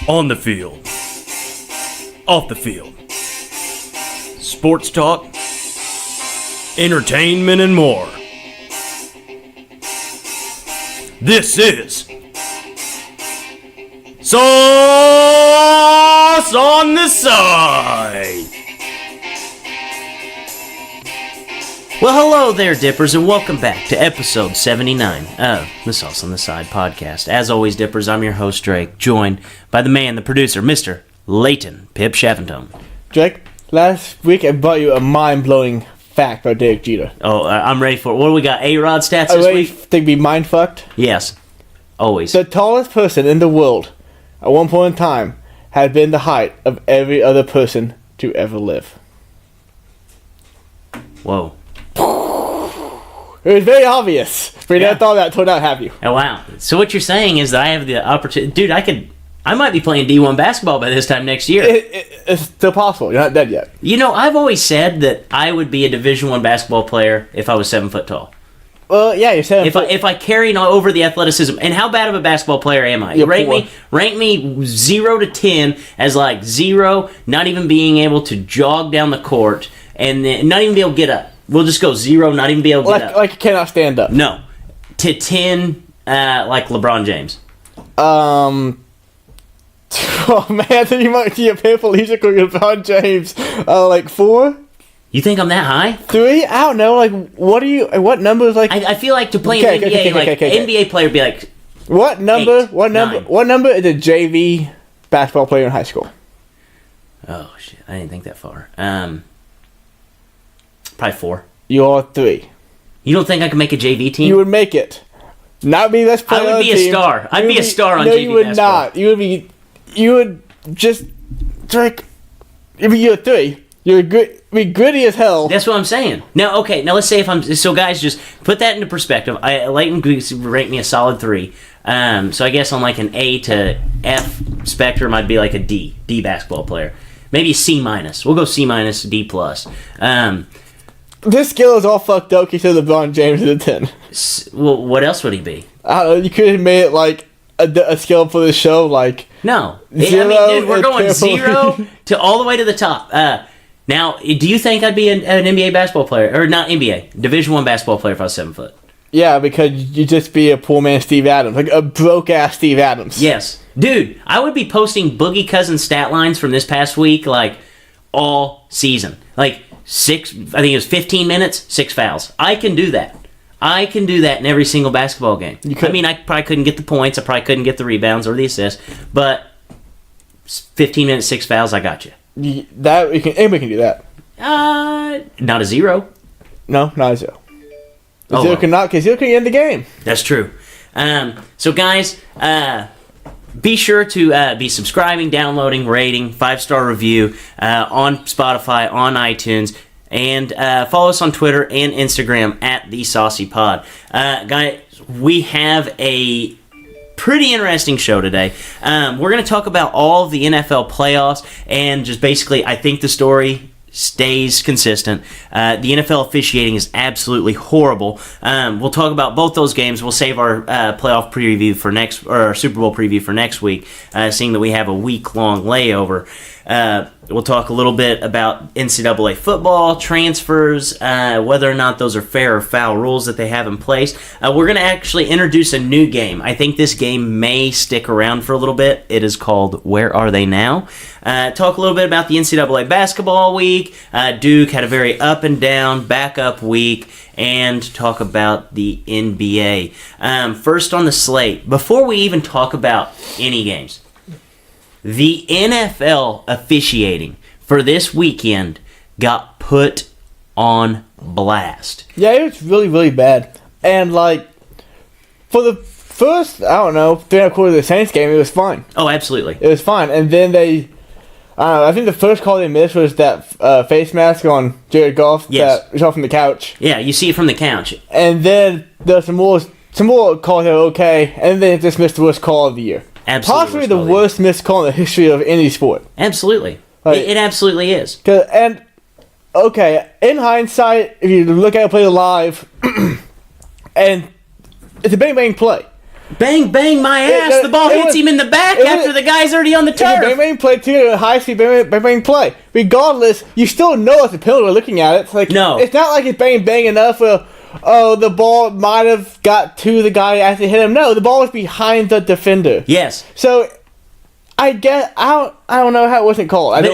On the field. Off the field. Sports talk. Entertainment and more. This is Sauce on the Side. Well, hello there, Dippers, and welcome back to episode 79 of the Sauce on the Side podcast. As always, Dippers, I'm your host, Drake, joined by the man, the producer, Mr. Leighton Pip Shaventone. Drake, last week I brought you a mind-blowing fact about Derek Jeter. Oh, I'm ready for it. What do we got? A-Rod stats Are this you ready week? to be mind-fucked? Yes, always. The tallest person in the world, at one point in time, had been the height of every other person to ever live. Whoa. It was very obvious, but you never thought that until now, have you? Oh, wow. So what you're saying is that I have the opportunity... Dude, I might be playing D1 basketball by this time next year. It's still possible. You're not dead yet. You know, I've always said that I would be a Division I basketball player if I was 7 foot tall. Well, yeah, you're saying... If I carried over the athleticism, and how bad of a basketball player am I? You're Rank me 0 to 10 as like 0, not even being able to jog down the court, and then not even be able to get up. We'll just go 0, not even be able to get up. Like you cannot stand up. No. To 10, like LeBron James. Oh man, then you might see a paraplegic with LeBron James. Like 4? You think I'm that high? 3? I don't know. Like, what number is like... I feel like to play Okay, in the NBA, okay. NBA player would be like... What number? 8, What number? 9. What number is a JV basketball player in high school? Oh, shit. I didn't think that far. Probably 4. You're 3. You don't think I can make a JV team? You would make it. Not be best player I would on the be a team. star. I'd be a star on no, JV you would basketball. not. You would just Drake. If you're 3, you're good. Be gritty as hell. That's what I'm saying. Now, okay, let's say if I'm... So, guys, just put that into perspective. Leighton ranked me a solid 3. So, I guess on like an A to F spectrum, I'd be like a D basketball player. Maybe C-. We'll go C-, D+. This skill is all fucked up. You said LeBron James is a 10. Well, what else would he be? I don't know. You could have made it like a skill for the show, like... No. Zero dude, we're and going triple. 0 to all the way to the top. Now, do you think I'd be an NBA basketball player? Or not NBA, Division I basketball player if I was 7 foot? Yeah, because you'd just be a poor man Steve Adams. Like a broke-ass Steve Adams. Yes. Dude, I would be posting Boogie Cousins stat lines from this past week, like, all season. Like, 6, I think it was 15 minutes, 6 fouls. I can do that. I can do that in every single basketball game. I mean, I probably couldn't get the points. I probably couldn't get the rebounds or the assists. But 15 minutes, 6 fouls, I got you. Anybody can do that. Not a 0. No, not a 0. Oh, Zero well. cannot, because 0 can end the game. That's true. So, guys, be sure to be subscribing, downloading, rating, 5-star review on Spotify, on iTunes, and follow us on Twitter and Instagram at The Saucy Pod. Guys, we have a pretty interesting show today. We're going to talk about all of the NFL playoffs and just basically, I think the story stays consistent. The NFL officiating is absolutely horrible. We'll talk about both those games. We'll save our playoff preview for next, or our Super Bowl preview for next week, seeing that we have a week-long layover. We'll talk a little bit about NCAA football, transfers, whether or not those are fair or foul rules that they have in place. We're going to actually introduce a new game. I think this game may stick around for a little bit. It is called Where Are They Now? Talk a little bit about the NCAA basketball week. Duke had a very up and down, back up week, and talk about the NBA. First on the slate, before we even talk about any games, the NFL officiating for this weekend got put on blast. Yeah, it was really, really bad. And, like, for the first, I don't know, 3.25 quarters of the Saints game, it was fine. Oh, absolutely. It was fine. And then they, I don't know, I think the first call they missed was that face mask on Jared Goff Yes. that was off from the couch. Yeah, you see it from the couch. And then there's some more calls that were okay, and then they just missed the worst call of the year. Absolutely. Possibly the worst missed call in the history of any sport. Absolutely. Like- It absolutely is. And, okay, in hindsight, if you look at it play live, and it's a bang-bang play. Bang, bang, my ass. The ball hits him in the back after the guy's already on the turf. Bang bang play too, high speed bang bang play. Regardless, you still know it's a penalty looking at it. It's like, No. It's not like it's bang bang enough where, oh, the ball might have got to the guy after hit him. No, the ball was behind the defender. Yes. So, I don't know how it wasn't called.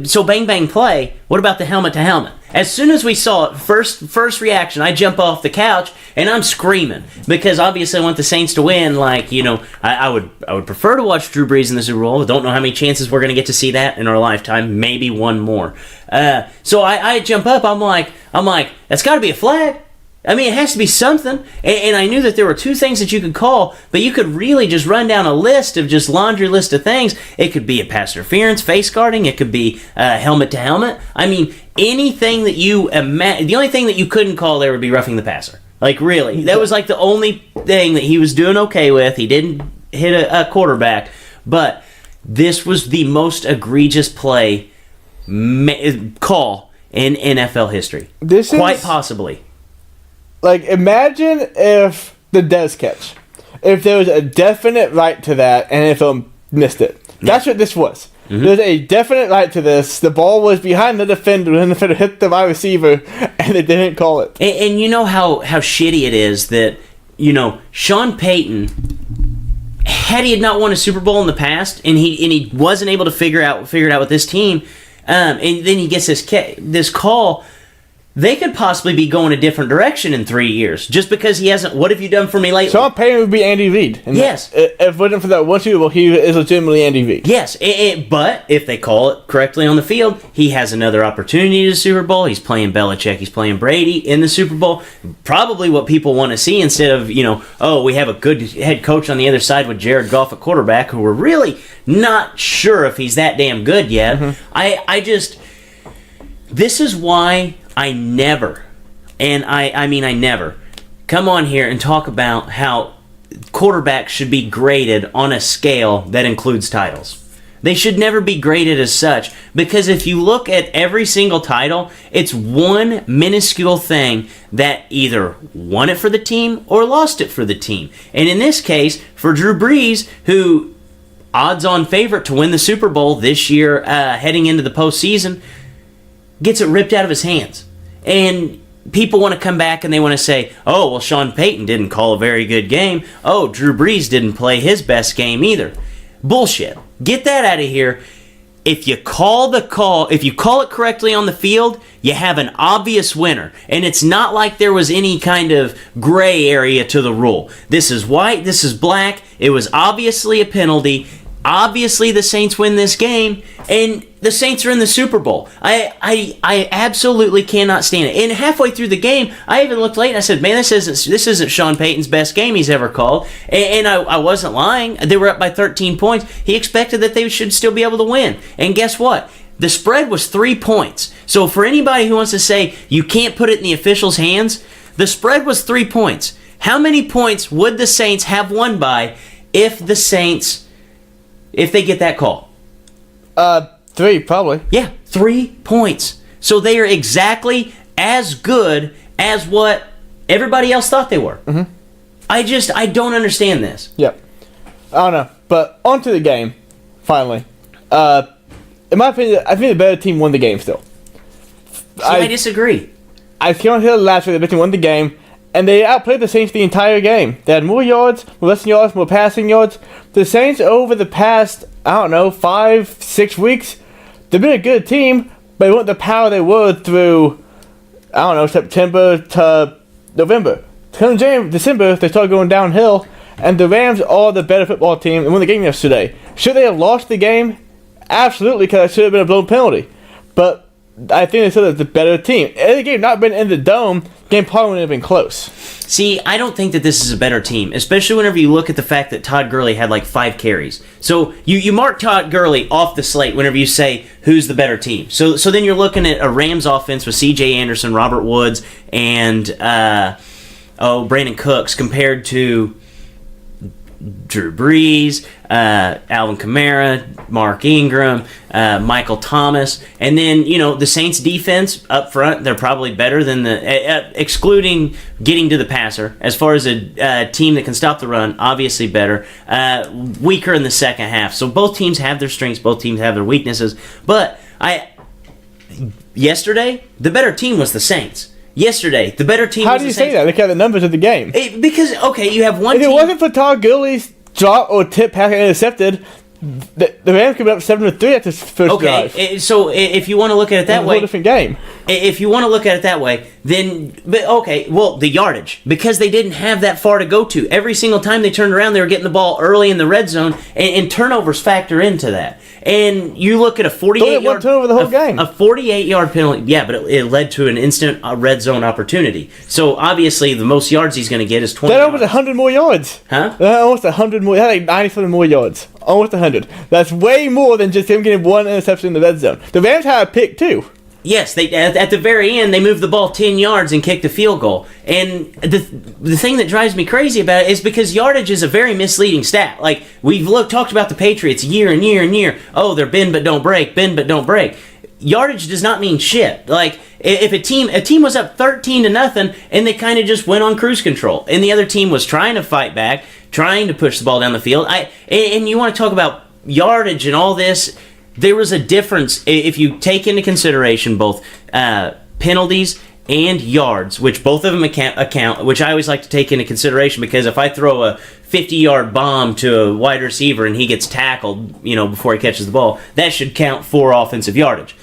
So bang, bang play. What about the helmet to helmet? As soon as we saw it, first reaction, I jump off the couch and I'm screaming because obviously I want the Saints to win. Like, you know, I would prefer to watch Drew Brees in the Super Bowl. Don't know how many chances we're gonna get to see that in our lifetime. Maybe one more. So I jump up. I'm like, that's got to be a flag. I mean, it has to be something. And I knew that there were two things that you could call, but you could really just run down a list of just laundry list of things. It could be a pass interference, face guarding. It could be helmet to helmet. I mean, anything that you imagine. The only thing that you couldn't call there would be roughing the passer. Like, really. That was like the only thing that he was doing okay with. He didn't hit a quarterback. But this was the most egregious play call in NFL history. Quite possibly. Like, imagine if the Dez catch. If there was a definite right to that, and NFL missed it. That's what this was. Mm-hmm. There's a definite right to this. The ball was behind the defender, and the defender hit the wide receiver, and they didn't call it. And you know how shitty it is that, you know, Sean Payton, had he had not won a Super Bowl in the past, and he wasn't able to figure it out with this team, and then he gets this call. They could possibly be going a different direction in 3 years just because he hasn't. What have you done for me lately? Sean Payton would be Andy Reid. Yes. If it wasn't for that one Super Bowl, he is legitimately Andy Reid. Yes, but if they call it correctly on the field, he has another opportunity to the Super Bowl. He's playing Belichick. He's playing Brady in the Super Bowl. Probably what people want to see instead of, you know, oh, we have a good head coach on the other side with Jared Goff at quarterback who we're really not sure if he's that damn good yet. Mm-hmm. This is why I never come on here and talk about how quarterbacks should be graded on a scale that includes titles. They should never be graded as such because if you look at every single title, it's one minuscule thing that either won it for the team or lost it for the team. And in this case, for Drew Brees, who odds-on favorite to win the Super Bowl this year heading into the postseason, gets it ripped out of his hands. And people want to come back and they want to say, oh, well, Sean Payton didn't call a very good game. Oh, Drew Brees didn't play his best game either. Bullshit. Get that out of here. If you call it correctly on the field, you have an obvious winner. And it's not like there was any kind of gray area to the rule. This is white, this is black. It was obviously a penalty. Obviously, the Saints win this game, and the Saints are in the Super Bowl. I absolutely cannot stand it. And halfway through the game, I even looked late and I said, man, this isn't Sean Payton's best game he's ever called. And I wasn't lying. They were up by 13 points. He expected that they should still be able to win. And guess what? The spread was 3 points. So for anybody who wants to say you can't put it in the officials' hands, the spread was 3 points. How many points would the Saints have won by if they get that call? 3, probably. Yeah, 3 points. So they are exactly as good as what everybody else thought they were. Mm-hmm. I don't understand this. Yep. I don't know. But on to the game, finally. In my opinion, I think the better team won the game still. I disagree. I came on here last week, the better team won the game, and they outplayed the Saints the entire game. They had more yards, more rushing yards, more passing yards. The Saints, over the past, 5-6 weeks, they've been a good team, but they weren't the power they were through, September to November. Come December, they started going downhill, and the Rams are the better football team and won the game yesterday. Should they have lost the game? Absolutely, because it should have been a blown penalty. But I think they still have the better team. If the game not been in the dome, the game probably wouldn't have been close. See, I don't think that this is a better team, especially whenever you look at the fact that Todd Gurley had like 5 carries. So you mark Todd Gurley off the slate whenever you say who's the better team. So then you're looking at a Rams offense with C.J. Anderson, Robert Woods, and Brandon Cooks compared to Drew Brees, Alvin Kamara, Mark Ingram, Michael Thomas, and then the Saints defense up front. They're probably better than excluding getting to the passer. As far as a team that can stop the run, obviously better. Weaker in the second half. So both teams have their strengths. Both teams have their weaknesses. But yesterday, the better team was the Saints. Yesterday, the better team How was do you the Saints. say that? Look at the numbers of the game. Because, you have one If team. it wasn't for Todd Gurley's drop or tip pass and intercepted, the Rams could be up 7-3 at this first drive. Okay, so if you want to look at it that It's a way, whole different game. if you want to look at it that way, then the yardage, because they didn't have that far to go to. Every single time they turned around, they were getting the ball early in the red zone, and turnovers factor into that. And you look at a 48-yard one turnover the whole game. A 48-yard penalty, yeah, but it led to an instant red zone opportunity. So obviously, the most yards he's going to get is 20. That almost 100 more yards. Huh? Almost 100 more. That like 97 more yards. Almost 100. That's way more than just him getting one interception in the red zone. The Rams had a pick too. Yes, they at the very end they moved the ball 10 yards and kicked a field goal. And the thing that drives me crazy about it is because yardage is a very misleading stat. Like we've talked about the Patriots year and year and year. Oh, they're bend but don't break, bend but don't break. Yardage does not mean shit. Like if a team was up 13-0 and they kind of just went on cruise control, and the other team was trying to fight back, trying to push the ball down the field. And you want to talk about yardage and all this. There was a difference if you take into consideration both penalties and yards, which both of them account, which I always like to take into consideration, because if I throw a 50-yard bomb to a wide receiver and he gets tackled, before he catches the ball, that should count for offensive yardage.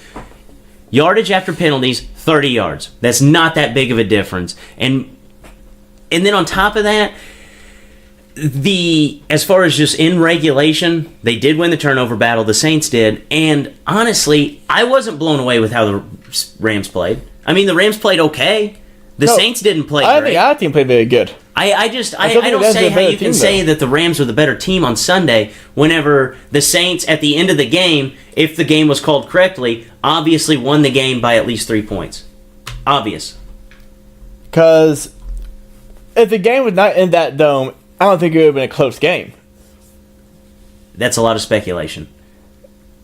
Yardage after penalties, 30 yards. That's not that big of a difference. And then on top of that, as far as just in regulation, they did win the turnover battle. The Saints did, and honestly, I wasn't blown away with how the Rams played. I mean, the Rams played okay. The Saints didn't play I don't great. think our team played very good. I don't say how you can say that the Rams were the better team on Sunday whenever the Saints, at the end of the game, if the game was called correctly, obviously won the game by at least 3 points. Obvious. Because if the game was not in that dome, I don't think it would have been a close game. That's a lot of speculation.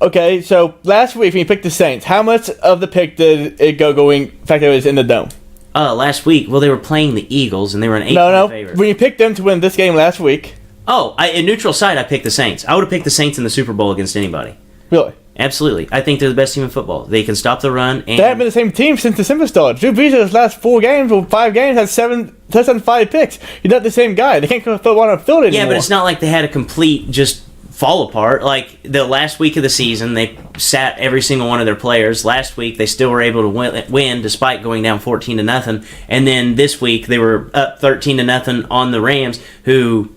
Okay, so last week when you picked the Saints, how much of the pick did it going fact that it was in the dome? Last week, they were playing the Eagles, and they were an 8-point favorite. When you picked them to win this game last week. In neutral side, I picked the Saints. I would have picked the Saints in the Super Bowl against anybody. Really? Absolutely. I think they're the best team in football. They can stop the run. And They haven't been the same team since December started. Drew Brees in his last 4 games or 5 games has 7 touchdowns, 5 picks. He's not the same guy. They can't put one on the field anymore. yeah, but it's not like they had a complete just fall apart. Like the last week of the season, they sat every single one of their players. Last week, they still were able to win despite going down 14-0. And then this week, they were up 13-0 on the Rams, who,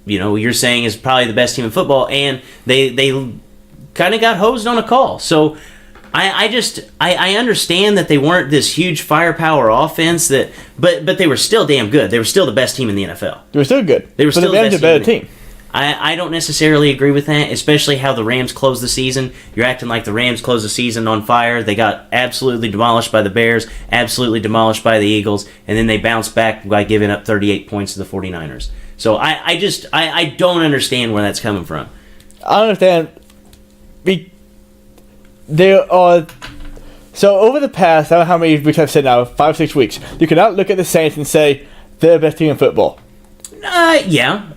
you're saying is probably the best team in football, and they kind of got hosed on a call. So I understand that they weren't this huge firepower offense, but they were still damn good. They were still the best team in the NFL. They were still good. They were still the Rams the a best better team. team. I don't necessarily agree with that, especially how the Rams closed the season. You're acting like the Rams closed the season on fire. They got absolutely demolished by the Bears, absolutely demolished by the Eagles, and then they bounced back by giving up 38 points to the 49ers. So I don't understand where that's coming from. I understand. There are... So over the past, I don't know how many weeks I've said now, 5 or 6 weeks, you cannot look at the Saints and say they're the best team in football. Yeah.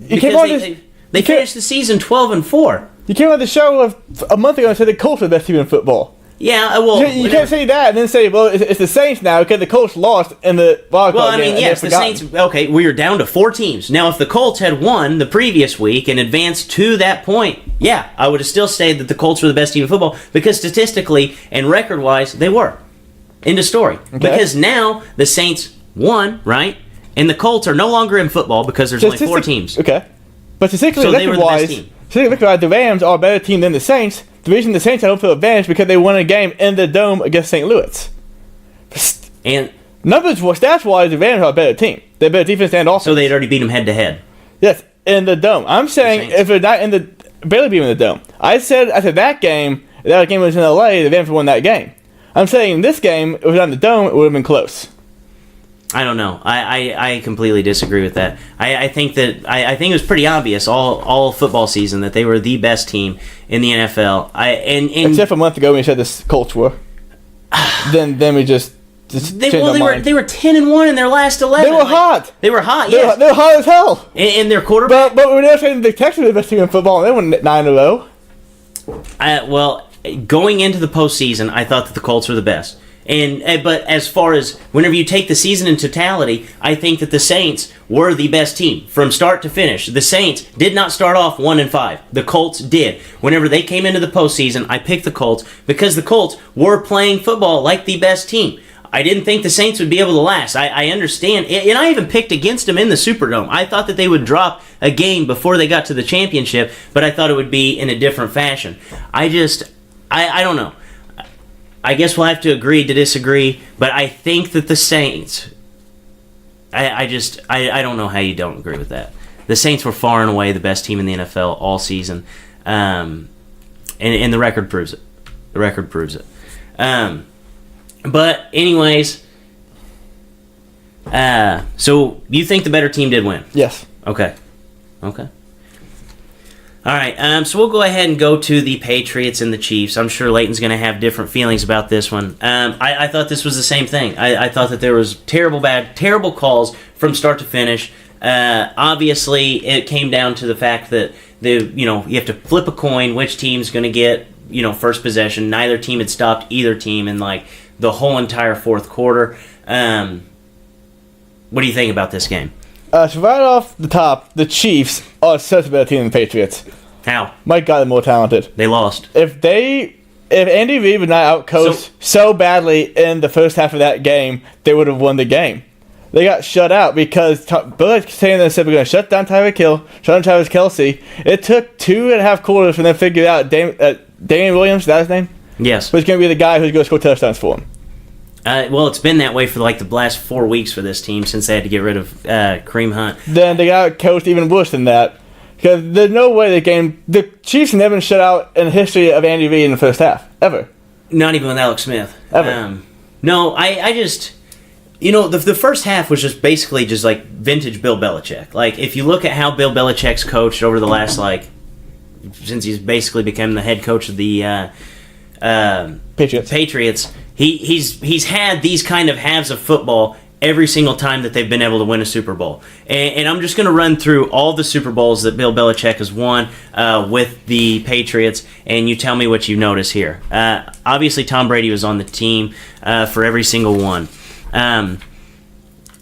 Because they finished the season 12-4. You came on the show a month ago and said the Colts are the best team in football. Yeah, well... You can't say that and then say, well, it's the Saints now because the Colts lost in the wild card game. Yes, the Saints... Okay, we are down to 4 teams. Now, if the Colts had won the previous week and advanced to that point, yeah, I would have still said that the Colts were the best team in football because statistically and record-wise, they were. End of story. Okay. Because now the Saints won, right? And the Colts are no longer in football because there's only 4 teams. Okay. But statistically, So they were the best team. the Rams are a better team than the Saints. The reason the Saints have home field advantage because they won a game in the Dome against St. Louis. And Stats-wise, the Rams are a better team. They're better defense and offense. so they'd already beat them head-to-head. Yes, in the Dome. I'm saying Saints. if they're not barely being in the Dome. I said after that game, if that game was in LA, the Rams would won that game. I'm saying this game, if it was not in the Dome, it would have been close. I don't know. I completely disagree with that. I think it was pretty obvious all football season that they were the best team in the NFL. Except for a month ago when you said the Colts were. then we just they were 10-1 in their last 11. They were hot. They were hot. They were hot as hell. And their quarterback. But we're never saying the Texans were the best team in football. And they went 9-0. Well, going into the postseason, I thought that the Colts were the best. But as far as whenever you take the season in totality, I think that the Saints were the best team from start to finish. The Saints did not start off 1-5. The Colts did. Whenever they came into the postseason, I picked the Colts because the Colts were playing football like the best team. I didn't think the Saints would be able to last. I understand, and I even picked against them in the Superdome. I thought that they would drop a game before they got to the championship, but I thought it would be in a different fashion. I don't know. I guess we'll have to agree to disagree, but I think that the Saints, I don't know how you don't agree with that. The Saints were far and away the best team in the NFL all season, and the record proves it. The record proves it. But anyways, so you think the better team did win? Yes. Okay. All right, so we'll go ahead and go to the Patriots and the Chiefs. I'm sure Leighton's going to have different feelings about this one. I thought this was the same thing. I thought that there was terrible calls from start to finish. Obviously, it came down to the fact that you have to flip a coin which team's going to get first possession. Neither team had stopped either team in the whole entire fourth quarter. What do you think about this game? So right off the top, the Chiefs are such a better team than the Patriots. How? My God, they're more talented. They lost. If Andy Reid would not outcoach so badly in the first half of that game, they would have won the game. They got shut out because Belichick saying they said we're going to shut down Tyreek Hill, shut down Travis Kelce. It took 2.5 quarters for them to figure out Damian Williams, is that his name? Yes. Was going to be the guy who's going to score touchdowns for him. Well, it's been that way for the last 4 weeks for this team since they had to get rid of Kareem Hunt. Then they got coached even worse than that. Because there's no way the Chiefs have never been shut out in the history of Andy Reid in the first half. Ever. Not even with Alex Smith. Ever. No, I just... the first half was just basically just vintage Bill Belichick. If you look at how Bill Belichick's coached over the last, since he's basically become the head coach of the Patriots, he's had these kind of halves of football every single time that they've been able to win a Super Bowl. And I'm just going to run through all the Super Bowls that Bill Belichick has won with the Patriots, and you tell me what you notice here. Obviously, Tom Brady was on the team for every single one. And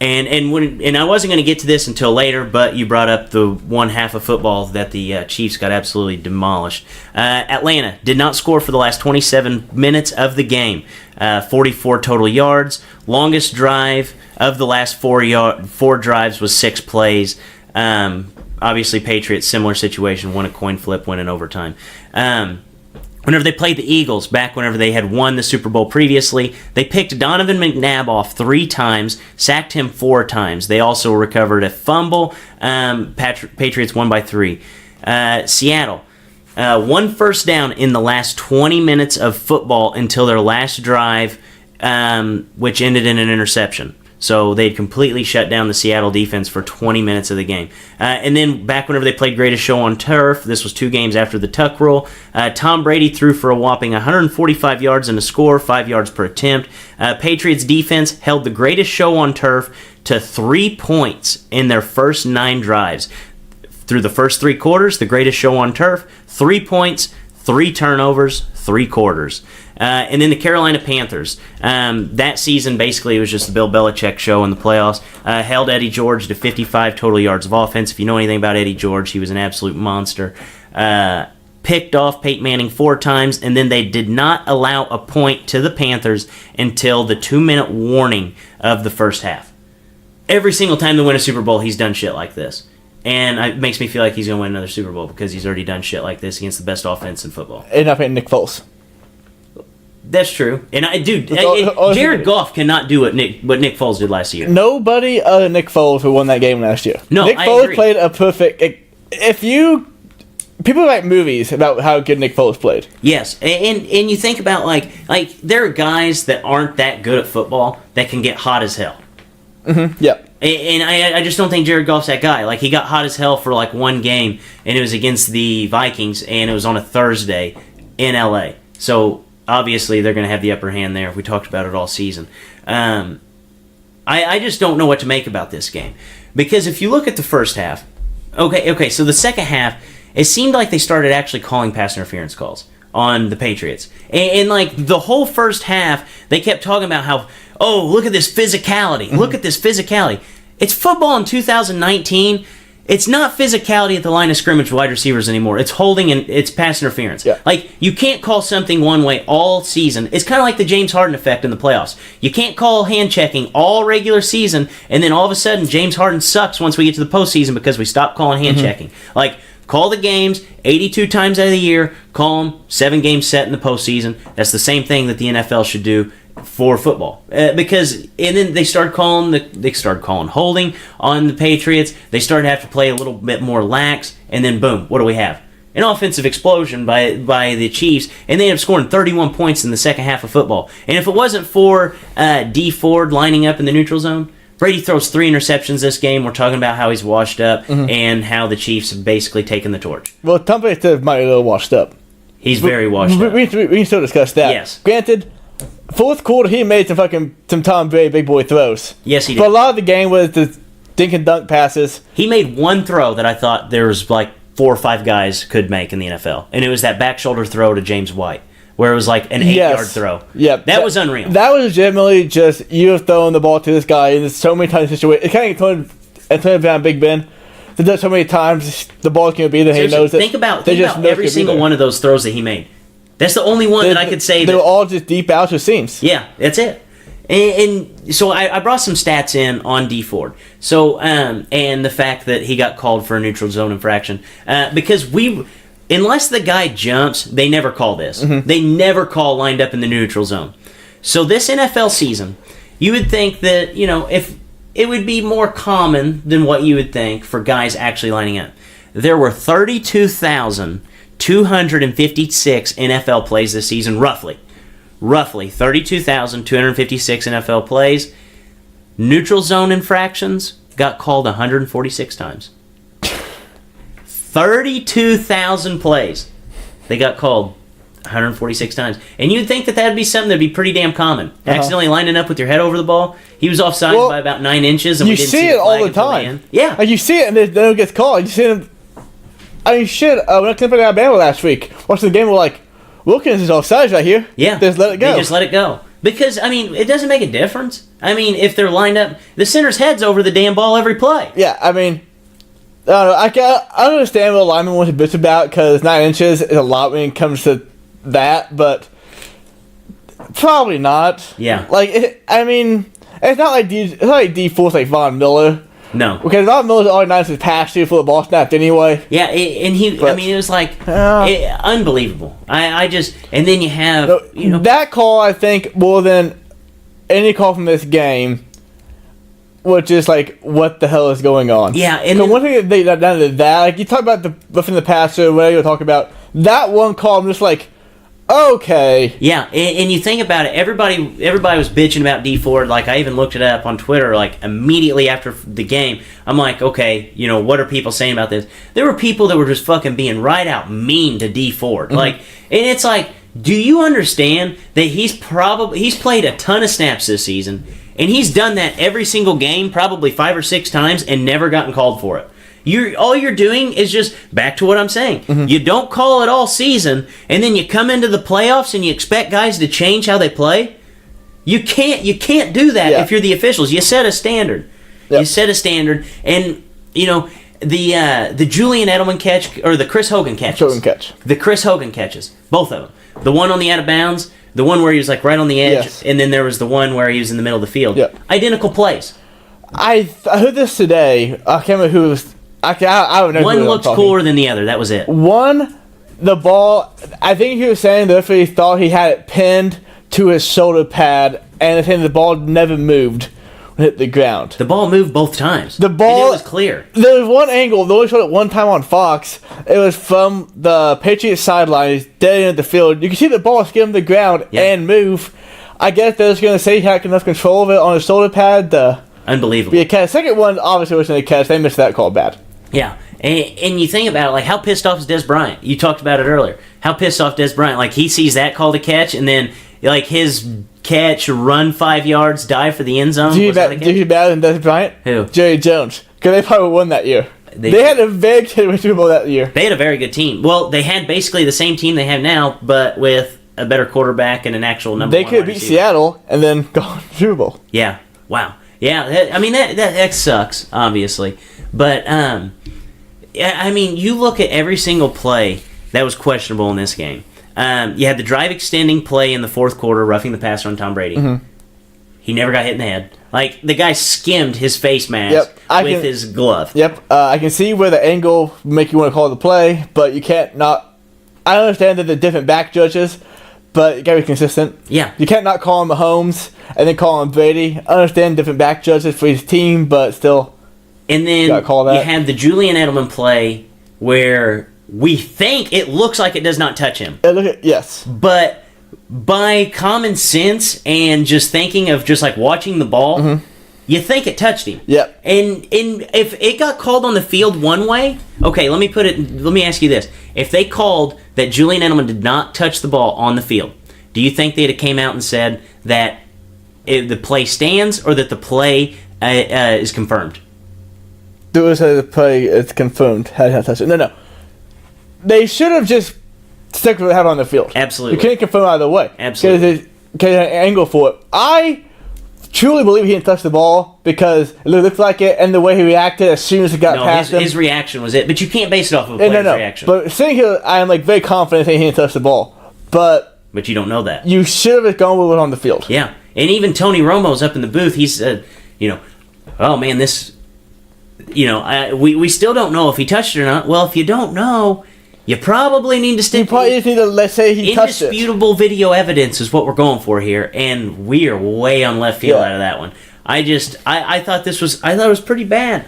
I wasn't going to get to this until later, but you brought up the one half of football that the Chiefs got absolutely demolished. Atlanta did not score for the last 27 minutes of the game. 44 total yards. Longest drive of the last four drives was 6 plays. Obviously, Patriots, similar situation, won a coin flip, win in overtime. Whenever they played the Eagles, back whenever they had won the Super Bowl previously, they picked Donovan McNabb off 3 times, sacked him 4 times. They also recovered a fumble. Patriots won by 3. Seattle, 1 first down in the last 20 minutes of football until their last drive, which ended in an interception. So they'd completely shut down the Seattle defense for 20 minutes of the game. And then back whenever they played Greatest Show on Turf, this was 2 games after the Tuck Rule, Tom Brady threw for a whopping 145 yards and a score, 5 yards per attempt. Patriots defense held the Greatest Show on Turf to 3 points in their first 9 drives. Through the first 3 quarters, the Greatest Show on Turf, 3 points, 3 turnovers, 3 quarters. And then the Carolina Panthers. That season, basically, it was just the Bill Belichick show in the playoffs. Held Eddie George to 55 total yards of offense. If you know anything about Eddie George, he was an absolute monster. Picked off Peyton Manning 4 times, and then they did not allow a point to the Panthers until the 2-minute warning of the first half. Every single time they win a Super Bowl, he's done shit like this. And it makes me feel like he's going to win another Super Bowl because he's already done shit like this against the best offense in football. And not paying Nick Foles. That's true. And Jared Goff cannot do what Nick Foles did last year. Nobody other than Nick Foles who won that game last year. No, Nick I Foles agree. played a perfect... People write movies about how good Nick Foles played. Yes, and you think about, like there are guys that aren't that good at football that can get hot as hell. Yep. And I just don't think Jared Goff's that guy. Like, he got hot as hell for like one game, and it was against the Vikings, and it was on a Thursday in LA. So obviously they're going to have the upper hand there. We talked about it all season. I just don't know what to make about this game, because if you look at the first half, okay, so the second half, it seemed like they started actually calling pass interference calls on the Patriots, and like the whole first half, they kept talking about how, oh, look at this physicality. Look at this physicality. It's football in 2019. It's not physicality at the line of scrimmage with wide receivers anymore. It's holding and it's pass interference. Yeah. Like, you can't call something one way all season. It's kind of like the James Harden effect in the playoffs. You can't call hand checking all regular season, and then all of a sudden James Harden sucks once we get to the postseason because we stop calling hand checking. Like, call the games 82 times out of the year, call them 7 games set in the postseason. That's the same thing that the NFL should do for football, because and then they started calling holding on the Patriots. They started to have to play a little bit more lax, and then boom, what do we have? An offensive explosion by the Chiefs, and they ended up scoring 31 points in the second half of football. And if it wasn't for D Ford lining up in the neutral zone, Brady throws 3 interceptions this game. We're talking about how he's washed up and how the Chiefs have basically taken the torch. Well, Tom Brady might be a little washed up. He's very washed up. We can still discuss that. Yes. Granted, fourth quarter, he made some Tom Brady big boy throws. Yes, he did. But a lot of the game was the dink and dunk passes. He made one throw that I thought there was like 4 or 5 guys could make in the NFL, and it was that back shoulder throw to James White, where it was like an 8-yard throw. Yep. That was unreal. That was legitimately just you have thrown the ball to this guy in so many times. It kind of turned around Big Ben. They did it so many times, the ball's going to be there. He knows it. Think about every single one of those throws that he made. That's the only one that I could say. They were all just deep out to seams. Yeah, that's it. And so I brought some stats in on D Ford. So and the fact that he got called for a neutral zone infraction, because unless the guy jumps, they never call this. They never call lined up in the neutral zone. So this NFL season, you would think that, if it would be more common than what you would think for guys actually lining up. There were 32,256 NFL plays this season, roughly 32,256 NFL plays. Neutral zone infractions got called 146 times. 32,000 plays. They got called 146 times. And you'd think that that'd be something that'd be pretty damn common. Accidentally lining up with your head over the ball. He was offside by about 9 inches. And you we didn't see it all the time. Yeah. Like, you see it and then it gets called. You see it. I mean, shit. When I came from Alabama last week, watching the game, we're like, Wilkins is offside right here. Yeah. Just let it go. They just let it go. Because, I mean, it doesn't make a difference. I mean, if they're lined up, the center's head's over the damn ball every play. Yeah, I mean, I don't know. I understand what a lineman wants to bitch about because 9 inches is a lot when it comes to that, but probably not. Yeah. Like, it's not like D4's like Von Miller. No. Because Von Miller's all 9 inches past you for the ball snapped anyway. Yeah, it was like unbelievable. And then you have, that call, I think, more than any call from this game, which is like, what the hell is going on? Yeah, and so one thing they done to that, like you talk about the roughing the passer, whatever you're talking about, that one call, I'm just like, okay. Yeah, and you think about it, everybody was bitching about D Ford. Like, I even looked it up on Twitter, like, immediately after the game. I'm like, okay, what are people saying about this? There were people that were just fucking being right out mean to D Ford. Like, and it's like, do you understand that he's played a ton of snaps this season, and he's done that every single game, probably 5 or 6 times, and never gotten called for it? All you're doing is just back to what I'm saying. You don't call it all season, and then you come into the playoffs and you expect guys to change how they play. You can't do that if you're the officials. You set a standard. Yep. You set a standard, and the Julian Edelman catch or the Chris Hogan catches. The Chris Hogan catches, both of them. The one on the out of bounds, the one where he was like right on the edge, and then there was the one where he was in the middle of the field. Yep. Identical plays. I heard this today. I can't remember who it was. I don't know. One looked cooler than the other. That was it. The ball, I think he was saying the referee thought he had it pinned to his shoulder pad, and the ball never moved when it hit the ground. The ball moved both times. The ball, and it was clear. There was one angle, they only showed it one time on Fox. It was from the Patriots sideline. He's dead into the field. You can see the ball skim the ground and move. I guess they're just going to say he had enough control of it on his shoulder pad. Unbelievable. Yeah, catch. Second one obviously wasn't a catch. They missed that call bad. Yeah, and you think about it, like, how pissed off is Des Bryant? You talked about it earlier. How pissed off Des Bryant? Like, he sees that call to catch, and then, like, his catch, run 5 yards, dive for the end zone. Do you Was that a catch? better than Des Bryant? Who? Jerry Jones. Because they probably won that year. They- They had a big Super Bowl that year. They had a very good team. Well, they had basically the same team they have now, but with a better quarterback and an actual number They one could have wide beat receiver. Seattle and then gone to Super Bowl. Yeah. Wow. Yeah. That sucks, obviously, but yeah. I mean, you look at every single play that was questionable in this game. You had the drive extending play in the fourth quarter, roughing the passer on Tom Brady. Mm-hmm. He never got hit in the head. Like, the guy skimmed his face mask Yep, with his glove. Yep, I can see where the angle make you want to call the play, but you can't not. I understand that the different back judges, but you gotta be consistent. Yeah. You can't not call him Mahomes and then call him Brady. I understand different back judges for his team, but still. And then Gotta call that. you had the Julian Edelman play where we think it looks like it does not touch him. Look at yes. But by common sense and just thinking of just like watching the ball, you think it touched him. Yep. And if it got called on the field one way, okay, let me ask you this. If they called that Julian Edelman did not touch the ball on the field, do you think they'd have came out and said that the play stands or that the play is confirmed? Do it say the play is confirmed. Had to touch it. No. They should have just stuck with it on the field. Absolutely. You can't confirm either way. Absolutely. Because an angle for it. I truly believe he didn't touch the ball because it looked like it, and the way he reacted as soon as it got No, past him. his reaction was it, but you can't base it off of a Yeah, player's no. reaction. But sitting here, I am like very confident that he didn't touch the ball. But But you don't know that. you should have gone with it on the field. Yeah, and even Tony Romo's up in the booth. He said, oh man, this, we still don't know if he touched it or not. Well, if you don't know, you probably need to You stick. probably just need to let's say he touched it. Indisputable video evidence is what we're going for here, and we are way on left field Yeah. out of that one. I thought it was pretty bad.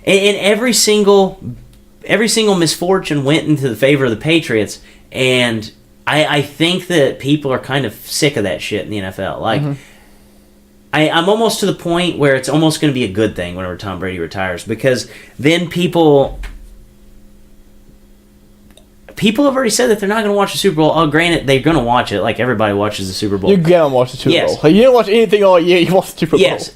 And every single misfortune went into the favor of the Patriots, and I think that people are kind of sick of that shit in the NFL. Like, I'm almost to the point where it's almost going to be a good thing whenever Tom Brady retires, because then people have already said that they're not going to watch the Super Bowl. Oh, granted, they're going to watch it like everybody watches the Super Bowl. You gotta watch the Super Yes. Bowl. Like, you didn't watch anything all year. You watched the Super Bowl. Yes,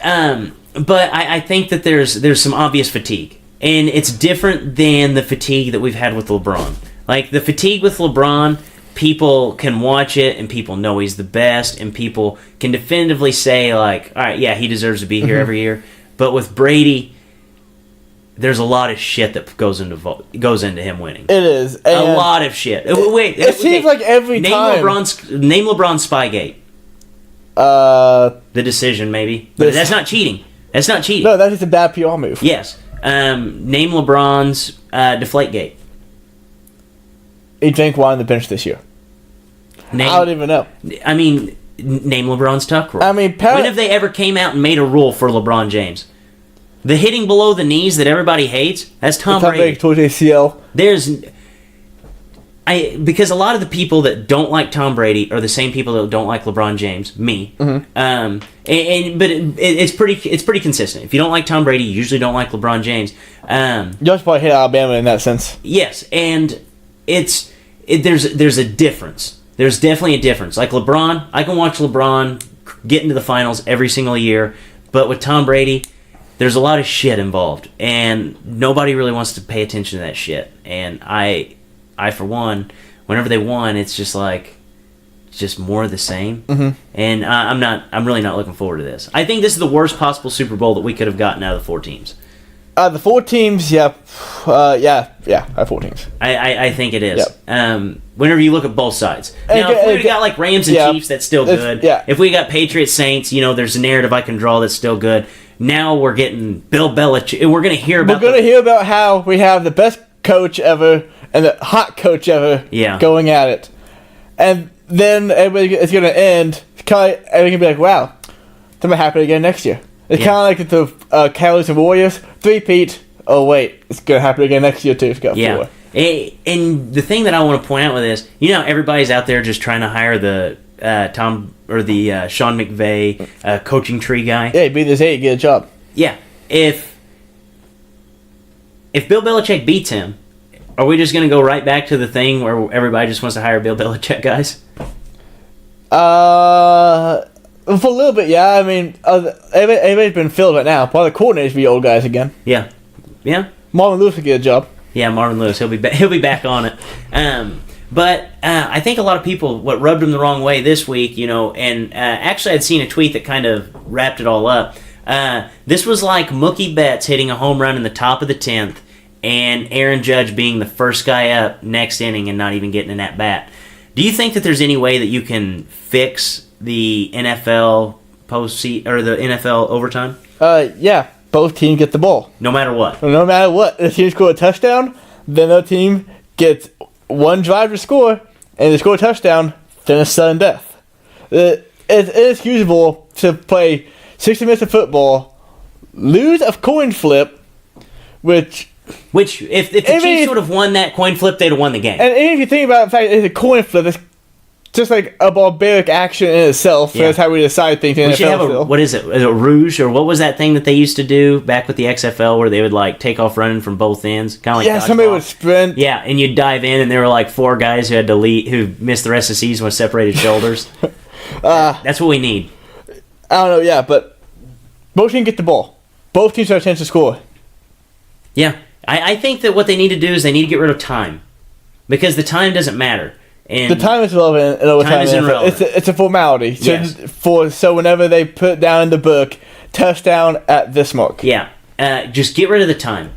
but I think that there's some obvious fatigue, and it's different than the fatigue that we've had with LeBron. Like, the fatigue with LeBron, people can watch it, and people know he's the best, and people can definitively say, like, all right, yeah, he deserves to be here every year. But with Brady, there's a lot of shit that goes into him winning. It is. A And lot of shit. Wait, it seems like every name time. Name LeBron's Spygate. The decision, maybe. But This- that's not cheating. That's not cheating. No, that's just a bad PR move. Yes. Name LeBron's Deflategate. He drank wine on the bench this year. Name, I don't even know. I mean, name LeBron's tuck rule. I mean, when have they ever came out and made a rule for LeBron James? The hitting below the knees that everybody hates, that's Tom Brady. towards ACL. Because a lot of the people that don't like Tom Brady are the same people that don't like LeBron James, me. But it's pretty consistent. If you don't like Tom Brady, you usually don't like LeBron James. You just probably hit Alabama in that sense. Yes, and there's a difference. There's definitely a difference. Like LeBron, I can watch LeBron get into the finals every single year, but with Tom Brady, there's a lot of shit involved, and nobody really wants to pay attention to that shit. And I for one, whenever they won, it's just like just more of the same. And I'm really not looking forward to this. I think this is the worst possible Super Bowl that we could have gotten out of the 4 teams. The 4 teams, yeah. I have 4 teams. I think it is. Yep. Whenever you look at both sides. And Now, if we got like Rams and yeah. Chiefs, that's still It's- good. yeah. If we got Patriots, Saints, there's a narrative I can draw that's still good. Now we're getting Bill Belichick. We're going to hear about We're going to hear about how we have the best coach ever and the hot coach ever going at it. And then everybody is going to end. Everybody's going to be like, wow, that might happen again next year. It's kind of like the Cowboys and Warriors. 3-peat. Oh, wait. It's going to happen again next year, too. It's got 4. And the thing that I want to point out with this, everybody's out there just trying to hire the Tom or the Sean McVay coaching tree guy. Yeah, beat this 8, get a job. Yeah, if Bill Belichick beats him, are we just going to go right back to the thing where everybody just wants to hire Bill Belichick guys? For a little bit, yeah. I mean, everybody's been filled right now. Probably the coordinators be old guys again. Yeah, yeah. Marvin Lewis will get a job. Yeah, Marvin Lewis. He'll be back on it. But I think a lot of people, what rubbed him the wrong way this week, and actually I'd seen a tweet that kind of wrapped it all up. This was like Mookie Betts hitting a home run in the top of the 10th and Aaron Judge being the first guy up next inning and not even getting an at-bat. Do you think that there's any way that you can fix the NFL or the NFL overtime? Yeah. Both teams get the ball. No matter what. No matter what. If the team score a touchdown, then the team gets one drive to score, and they score a touchdown, then it's sudden death. It's inexcusable to play 60 minutes of football, lose a coin flip, which if the Chiefs would have won that coin flip, they'd have won the game. And even if you think about the fact it's a coin flip, it's just like a barbaric action in itself. Yeah. That's how we decide things in the NFL. What is it? Is it Rouge, or what was that thing that they used to do back with the XFL where they would like take off running from both ends? Kind of like dodgeball. Somebody would sprint. Yeah, and you'd dive in, and there were like 4 guys who had to who missed the rest of the season with separated shoulders. That's what we need. I don't know, yeah, but both teams get the ball. Both teams have a chance to score. Yeah, I think that what they need to do is they need to get rid of time, because the time doesn't matter. And the time is relevant in overtime. Time is irrelevant. It's a formality. Yes. So whenever they put down in the book, touchdown at this mark. Yeah. Just get rid of the time.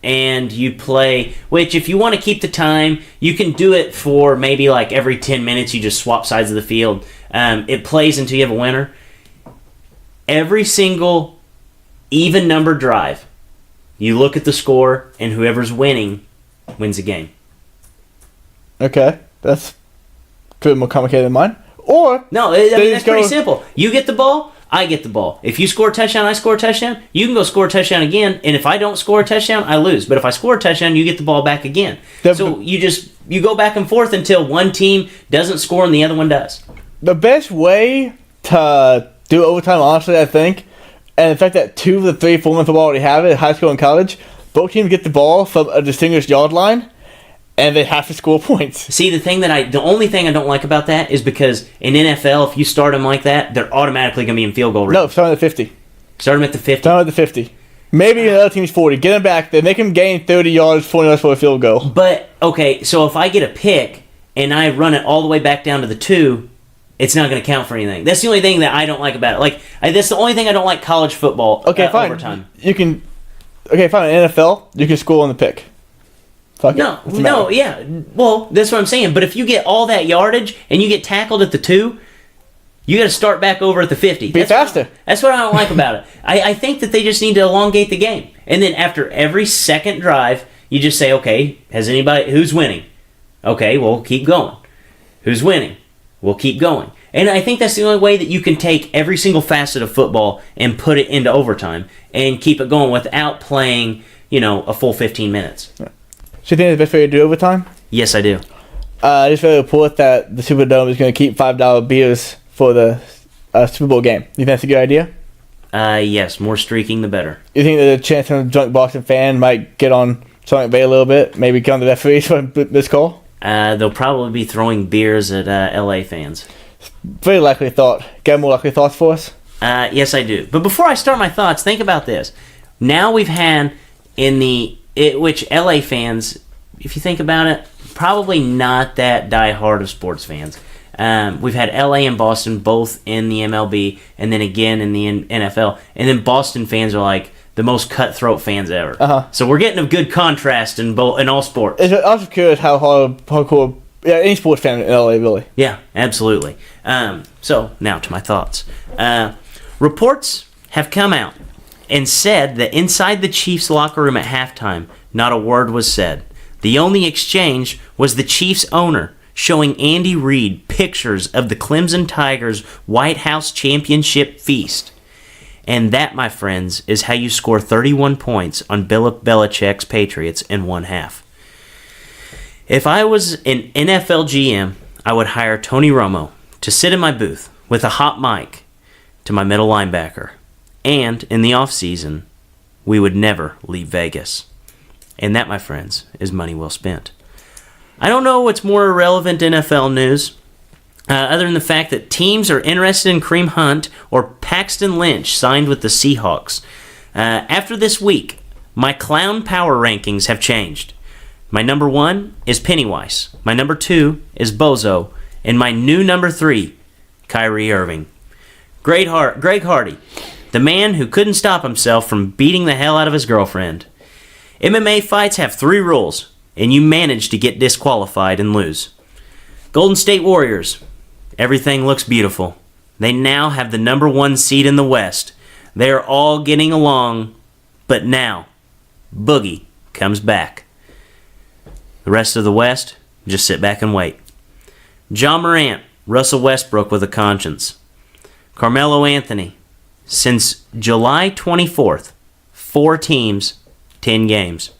And you play, which if you want to keep the time, you can do it for maybe like every 10 minutes you just swap sides of the field. It plays until you have a winner. Every single even number drive, you look at the score, and whoever's winning wins the game. Okay. That's a bit more complicated than mine. Or no, that's pretty simple. You get the ball, I get the ball. If you score a touchdown, I score a touchdown. You can go score a touchdown again, and if I don't score a touchdown, I lose. But if I score a touchdown, you get the ball back again. So you go back and forth until one team doesn't score and the other one does. The best way to do overtime, honestly, I think, and the fact that 2 of the 3 Fulham football already have it, high school and college, both teams get the ball from a distinguished yard line. And they have to score points. See, the only thing I don't like about that is because in NFL, if you start them like that, they're automatically going to be in field goal range. No, start them at 50. Start them at the 50? Start them at the 50. Maybe the other team's 40. Get them back. They make them gain 30 yards, 40 yards for a field goal. But, okay, so if I get a pick and I run it all the way back down to the 2, it's not going to count for anything. That's the only thing that I don't like about it. Like, that's the only thing I don't like college football fine. overtime. Okay, fine. In NFL, you can score on the pick. Yeah. Well, that's what I'm saying. But if you get all that yardage and you get tackled at the 2, you got to start back over at the 50. Be faster. That's what I don't like about it. I think that they just need to elongate the game. And then after every second drive, you just say, okay, who's winning? Okay, well, keep going. Who's winning? We'll keep going. And I think that's the only way that you can take every single facet of football and put it into overtime and keep it going without playing, a full 15 minutes. Yeah. So you think it's the best way to do overtime? Yes, I do. I just read a report that the Superdome is going to keep $5 beers for the Super Bowl game. You think that's a good idea? Yes, more streaking the better. You think there's a chance a drunk Boston fan might get on Sonic Bay a little bit? Maybe come to the referees for this call? They'll probably be throwing beers at LA fans. Very likely thought. Got more likely thoughts for us? Yes, I do. But before I start my thoughts, think about this. Now we've had which LA fans, if you think about it, probably not that diehard of sports fans. We've had LA and Boston both in the MLB and then again in the NFL. And then Boston fans are like the most cutthroat fans ever. Uh-huh. So we're getting a good contrast in all sports. I'm just curious how hardcore any sports fan in LA really. Yeah, absolutely. So now to my thoughts. Reports have come out and said that inside the Chiefs locker room at halftime, not a word was said. The only exchange was the Chiefs owner showing Andy Reid pictures of the Clemson Tigers' White House championship feast. And that, my friends, is how you score 31 points on Bill Belichick's Patriots in one half. If I was an NFL GM, I would hire Tony Romo to sit in my booth with a hot mic to my middle linebacker. And in the offseason, we would never leave Vegas. And that, my friends, is money well spent. I don't know what's more irrelevant NFL news, other than the fact that teams are interested in Kareem Hunt or Paxton Lynch signed with the Seahawks. After this week, my clown power rankings have changed. My number 1 is Pennywise. My number 2 is Bozo. And my new number 3, Kyrie Irving. Greg Hardy, the man who couldn't stop himself from beating the hell out of his girlfriend. MMA fights have 3 rules, and you manage to get disqualified and lose. Golden State Warriors, everything looks beautiful. They now have the number 1 seed in the West. They are all getting along, but now, Boogie comes back. The rest of the West, just sit back and wait. John Morant, Russell Westbrook with a conscience. Carmelo Anthony, since July 24th, 4 teams, 10 games.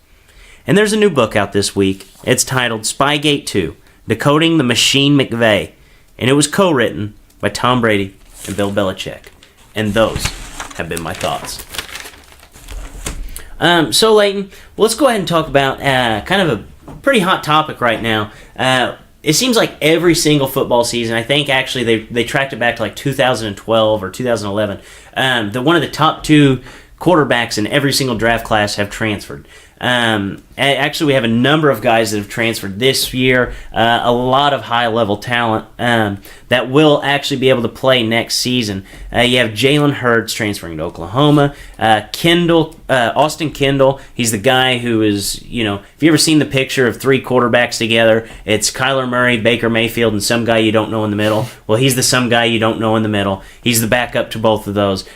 And there's a new book out this week. It's titled Spygate 2, Decoding the Machine McVay. And it was co-written by Tom Brady and Bill Belichick. And those have been my thoughts. So, Leighton, let's go ahead and talk about kind of a pretty hot topic right now. It seems like every single football season, I think actually they tracked it back to like 2012 or 2011, that one of the top 2 quarterbacks in every single draft class have transferred. Actually, we have a number of guys that have transferred this year, a lot of high-level talent that will actually be able to play next season. You have Jalen Hurts transferring to Oklahoma. Austin Kendall, he's the guy who is, if you ever seen the picture of 3 quarterbacks together, it's Kyler Murray, Baker Mayfield, and some guy you don't know in the middle. Well, he's the some guy you don't know in the middle. He's the backup to both of those.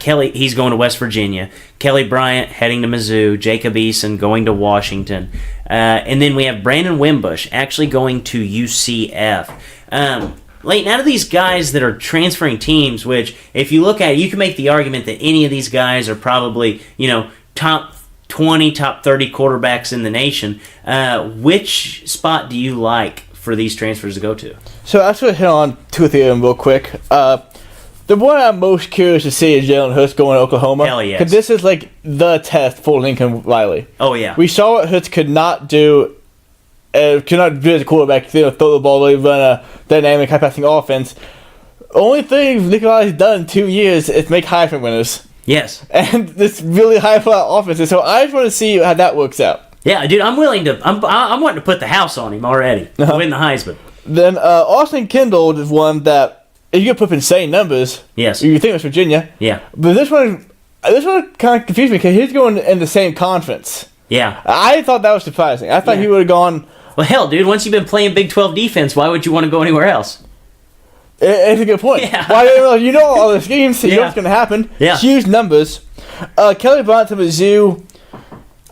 Kelly, he's going to West Virginia. Kelly Bryant heading to Mizzou. Jacob Eason going to Washington. And then we have Brandon Wimbush actually going to UCF. Leighton, out of these guys that are transferring teams, which if you look at it, you can make the argument that any of these guys are probably, top 20, top 30 quarterbacks in the nation. Which spot do you like for these transfers to go to? So I just want to hit on 2 or 3 of them real quick. The one I'm most curious to see is Jalen Hurts going to Oklahoma. Hell yes. Because this is like the test for Lincoln Riley. Oh, yeah. We saw what Hurts could not do as a quarterback. Throw the ball, really run a dynamic, high-passing offense. Only thing Lincoln Riley's done in 2 years is make Heisman winners. Yes. And this really high-fly offense. So I just want to see how that works out. Yeah, dude, I'm wanting to put the house on him already to win the Heisman. Then Austin Kendall is one that, if you could put up insane numbers, yes, you think it was Virginia. Yeah. But this one kind of confused me because he's going in the same conference. Yeah. I thought that was surprising. I thought he would have gone. Well, hell, dude, once you've been playing Big 12 defense, why would you want to go anywhere else? It's a good point. Yeah. Why, you know all the schemes, you know what's going to happen. Yeah. Huge numbers. Kelly Bryant to Mizzou.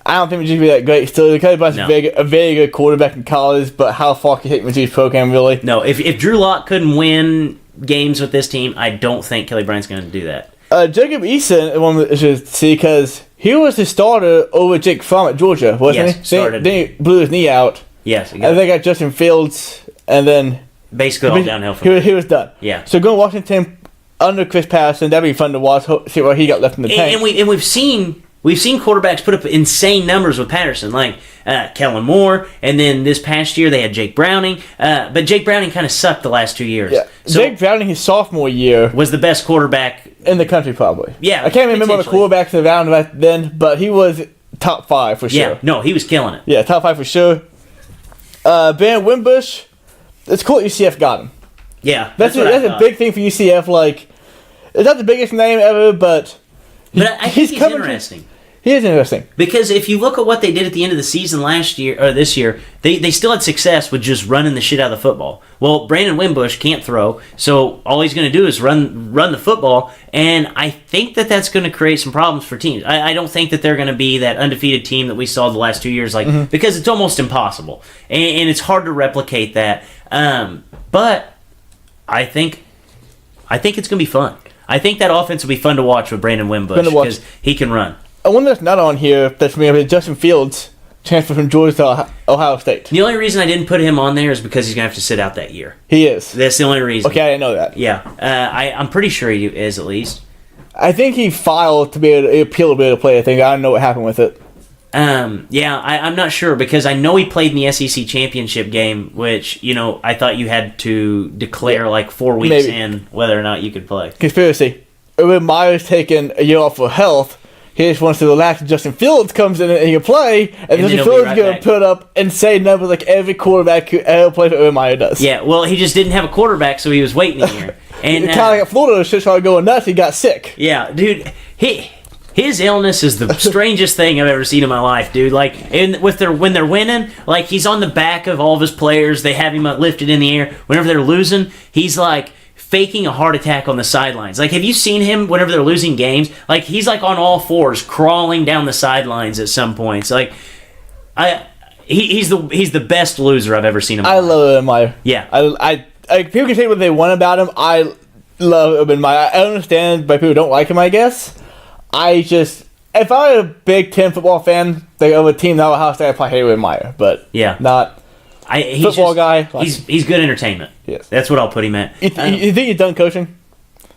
I don't think Mizzou be that great still. Kelly Bryant's a very good quarterback in college, but how far can he take Mizzou's program, really? No, if Drew Lock couldn't win games with this team, I don't think Kelly Bryant's going to do that. Jacob Eason, one should see, because he was the starter over Jake Fromm at Georgia, wasn't he? Started. Then he blew his knee out. Yes. And they got Justin Fields, and then basically all downhill from there. He was done. Yeah. So going to Washington under Chris Patterson, that'd be fun to watch. See what he got left in the tank. And we've seen quarterbacks put up insane numbers with Patterson, like Kellen Moore, and then this past year they had Jake Browning. But Jake Browning kind of sucked the last 2 years. Yeah. So Jake Browning, his sophomore year, was the best quarterback in the country, probably. Yeah, I can't remember the quarterbacks around back then, but he was top 5 for sure. Yeah, no, he was killing it. Yeah, top 5 for sure. Ben Wimbush, it's cool UCF got him. Yeah, that's a big thing for UCF. Like, it's not the biggest name ever, but I think he's interesting. He is interesting. Because if you look at what they did at the end of the season last year, or this year, they still had success with just running the shit out of the football. Well, Brandon Wimbush can't throw, so all he's going to do is run the football, and I think that's going to create some problems for teams. I don't think that they're going to be that undefeated team that we saw the last 2 years, because it's almost impossible, and it's hard to replicate that. But I think it's going to be fun. I think that offense will be fun to watch with Brandon Wimbush because he can run. One that's not on here that's maybe Justin Fields transfer from Georgia to Ohio State. The only reason I didn't put him on there is because he's going to have to sit out that year. He is. That's the only reason. Okay, I didn't know that. Yeah. I'm pretty sure he is, at least. I think he filed to be able to appeal to be able to play. I think I don't know what happened with it. Yeah, I'm not sure because I know he played in the SEC championship game, which, I thought you had to declare like 4 weeks Maybe. in whether or not you could play. Conspiracy. Urban Meyer's taking a year off for health. He just wants to relax. Justin Fields comes in and he can play, and then Justin he'll be Fields right is going back. to put up insane numbers like every quarterback who ever played for Urban Meyer does. Yeah, well, he just didn't have a quarterback, so he was waiting a year. And Kind of like at Florida, shit started going nuts. He got sick. yeah, dude, his illness is the strangest thing I've ever seen in my life, dude. Like, when they're winning, like he's on the back of all of his players. They have him lifted in the air. Whenever they're losing, he's like faking a heart attack on the sidelines. Like, have you seen him whenever they're losing games? Like, he's like on all fours, crawling down the sidelines at some points. Like, he's the best loser I've ever seen in my I life. love Urban Meyer. Yeah. I people can say what they want about him. I love Urban Meyer. I understand why people don't like him, I guess. If I were a Big Ten football fan, like of a team that Ohio State, I'd probably hate Urban Meyer, but Yeah. not. He's Football guy, like- He's good entertainment. Yes. That's what I'll put him at. You think he's done coaching?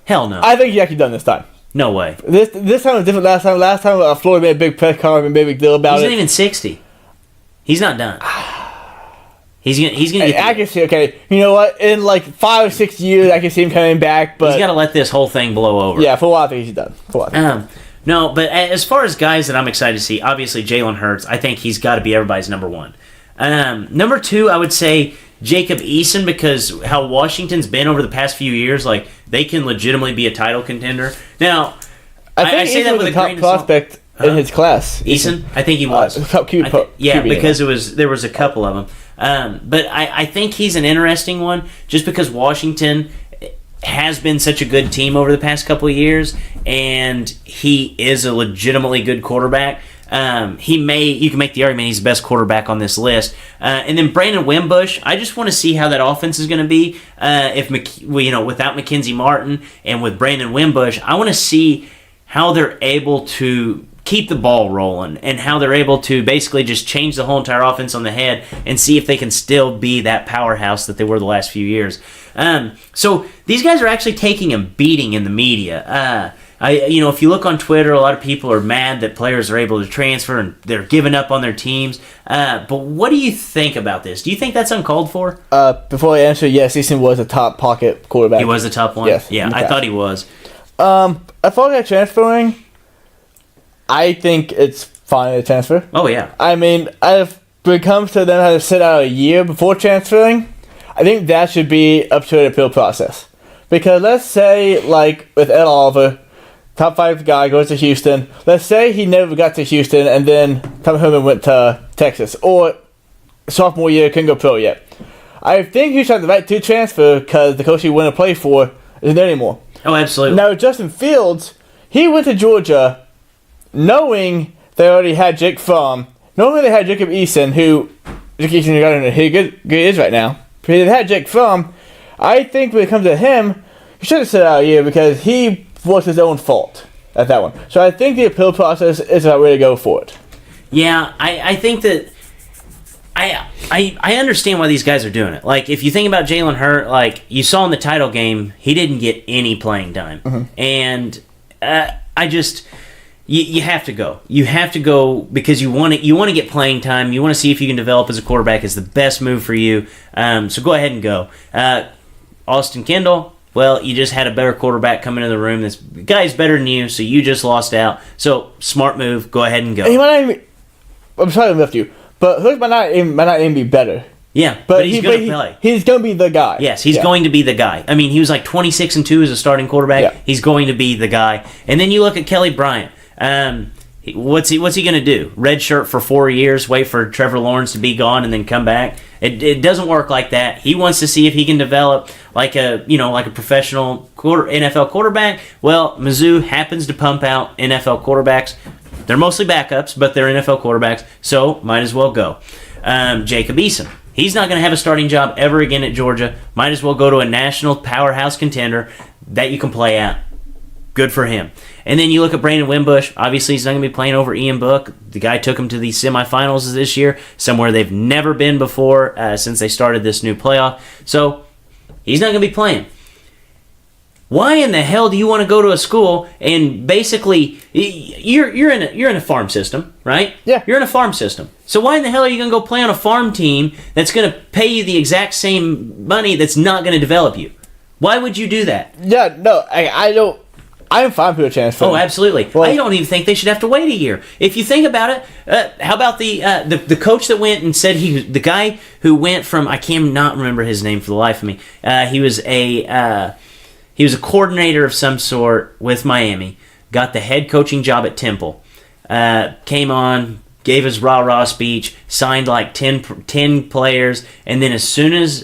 Hell no. I think he's actually done this time. No way. This time was different. Last time Florida made a big press conference and made a big deal about He's it. not even 60. He's not done. He's gonna I get. can see. Okay, you know what? In like 5 or 6 years, I can see him coming back. But He's got to let this whole thing blow over. yeah, for a while I think he's done. For a while. No, but as far as guys that I'm excited to see, obviously Jalen Hurts. I think he's got to be everybody's number one. Number two, I would say Jacob Eason, because how Washington's been over the past few years, like they can legitimately be a title contender. Now, I think say that Eason was with a a top grain of salt. prospect in his class. Eason, I think he was. Top QB. Yeah, QB, because there was a couple of them. But I think he's an interesting one just because Washington has been such a good team over the past couple of years, and he is a legitimately good quarterback. You can make the argument he's the best quarterback on this list. And then Brandon Wimbush, I just want to see how that offense is going to be without Mackenzie Martin and with Brandon Wimbush. I want to see how they're able to keep the ball rolling and how they're able to basically just change the whole entire offense on the head and see if they can still be that powerhouse that they were the last few years. So these guys are actually taking a beating in the media. If you look on Twitter, a lot of people are mad that players are able to transfer and they're giving up on their teams. But what do you think about this? Do you think that's uncalled for? Before I answer, yes, Eason was a top pocket quarterback. He was the top one? Yes, Yeah, in the I past. thought he was. As far as transferring, I think it's fine to transfer. Oh, yeah. I mean, when it comes to them having to sit out a year before transferring, I think that should be up to an appeal process. Because let's say, like with Ed Oliver, top 5 guy goes to Houston. Let's say he never got to Houston and then Tom Herman went to Texas. Or sophomore year, couldn't go pro yet. I think he should have the right to transfer because the coach he wanted to play for isn't there anymore. Oh, absolutely. Now, Justin Fields, he went to Georgia knowing they already had Jake Fromm, knowing they had Jacob Eason, who Jake Eason good is right now. But they had Jake Fromm. I think when it comes to him, he should have sat out a year because he was his own fault at that one. So I think the appeal process is the right way to go for it. Yeah, I think that I understand why these guys are doing it. Like, if you think about Jalen Hurts, like you saw in the title game, he didn't get any playing time, and you have to go. You have to go because you want to get playing time. You want to see if you can develop as a quarterback. It's the best move for you. So go ahead and go. Austin Kendall. Well, you just had a better quarterback come into the room. This guy's better than you, so you just lost out. So smart move. Go ahead and go. And he might not even, I'm sorry to lift you, but Hurts might not even be better. Yeah, but he's going to play. He's going to be the guy. Yes, he's going to be the guy. I mean, he was like 26-2 as a starting quarterback. Yeah. He's going to be the guy. And then you look at Kelly Bryant. What's he going to do? Red shirt for 4 years, wait for Trevor Lawrence to be gone, and then come back? It doesn't work like that. He wants to see if he can develop like a professional NFL quarterback. Well, Mizzou happens to pump out NFL quarterbacks. They're mostly backups, but they're NFL quarterbacks, so might as well go. Jacob Eason. He's not going to have a starting job ever again at Georgia. Might as well go to a national powerhouse contender that you can play at. Good for him. And then you look at Brandon Wimbush. Obviously, he's not going to be playing over Ian Book. The guy took him to the semifinals this year, somewhere they've never been before since they started this new playoff. So he's not going to be playing. Why in the hell do you want to go to a school and basically you're in a farm system, right? Yeah. You're in a farm system. So why in the hell are you going to go play on a farm team that's going to pay you the exact same money that's not going to develop you? Why would you do that? Yeah, no, I don't. I'm fine for a transfer. Oh, absolutely. Well, I don't even think they should have to wait a year. If you think about it, how about the coach that went and said the guy who went from, I cannot remember his name for the life of me. He was a coordinator of some sort with Miami. Got the head coaching job at Temple. Came on, gave his rah-rah speech, signed like 10 players, and then as soon as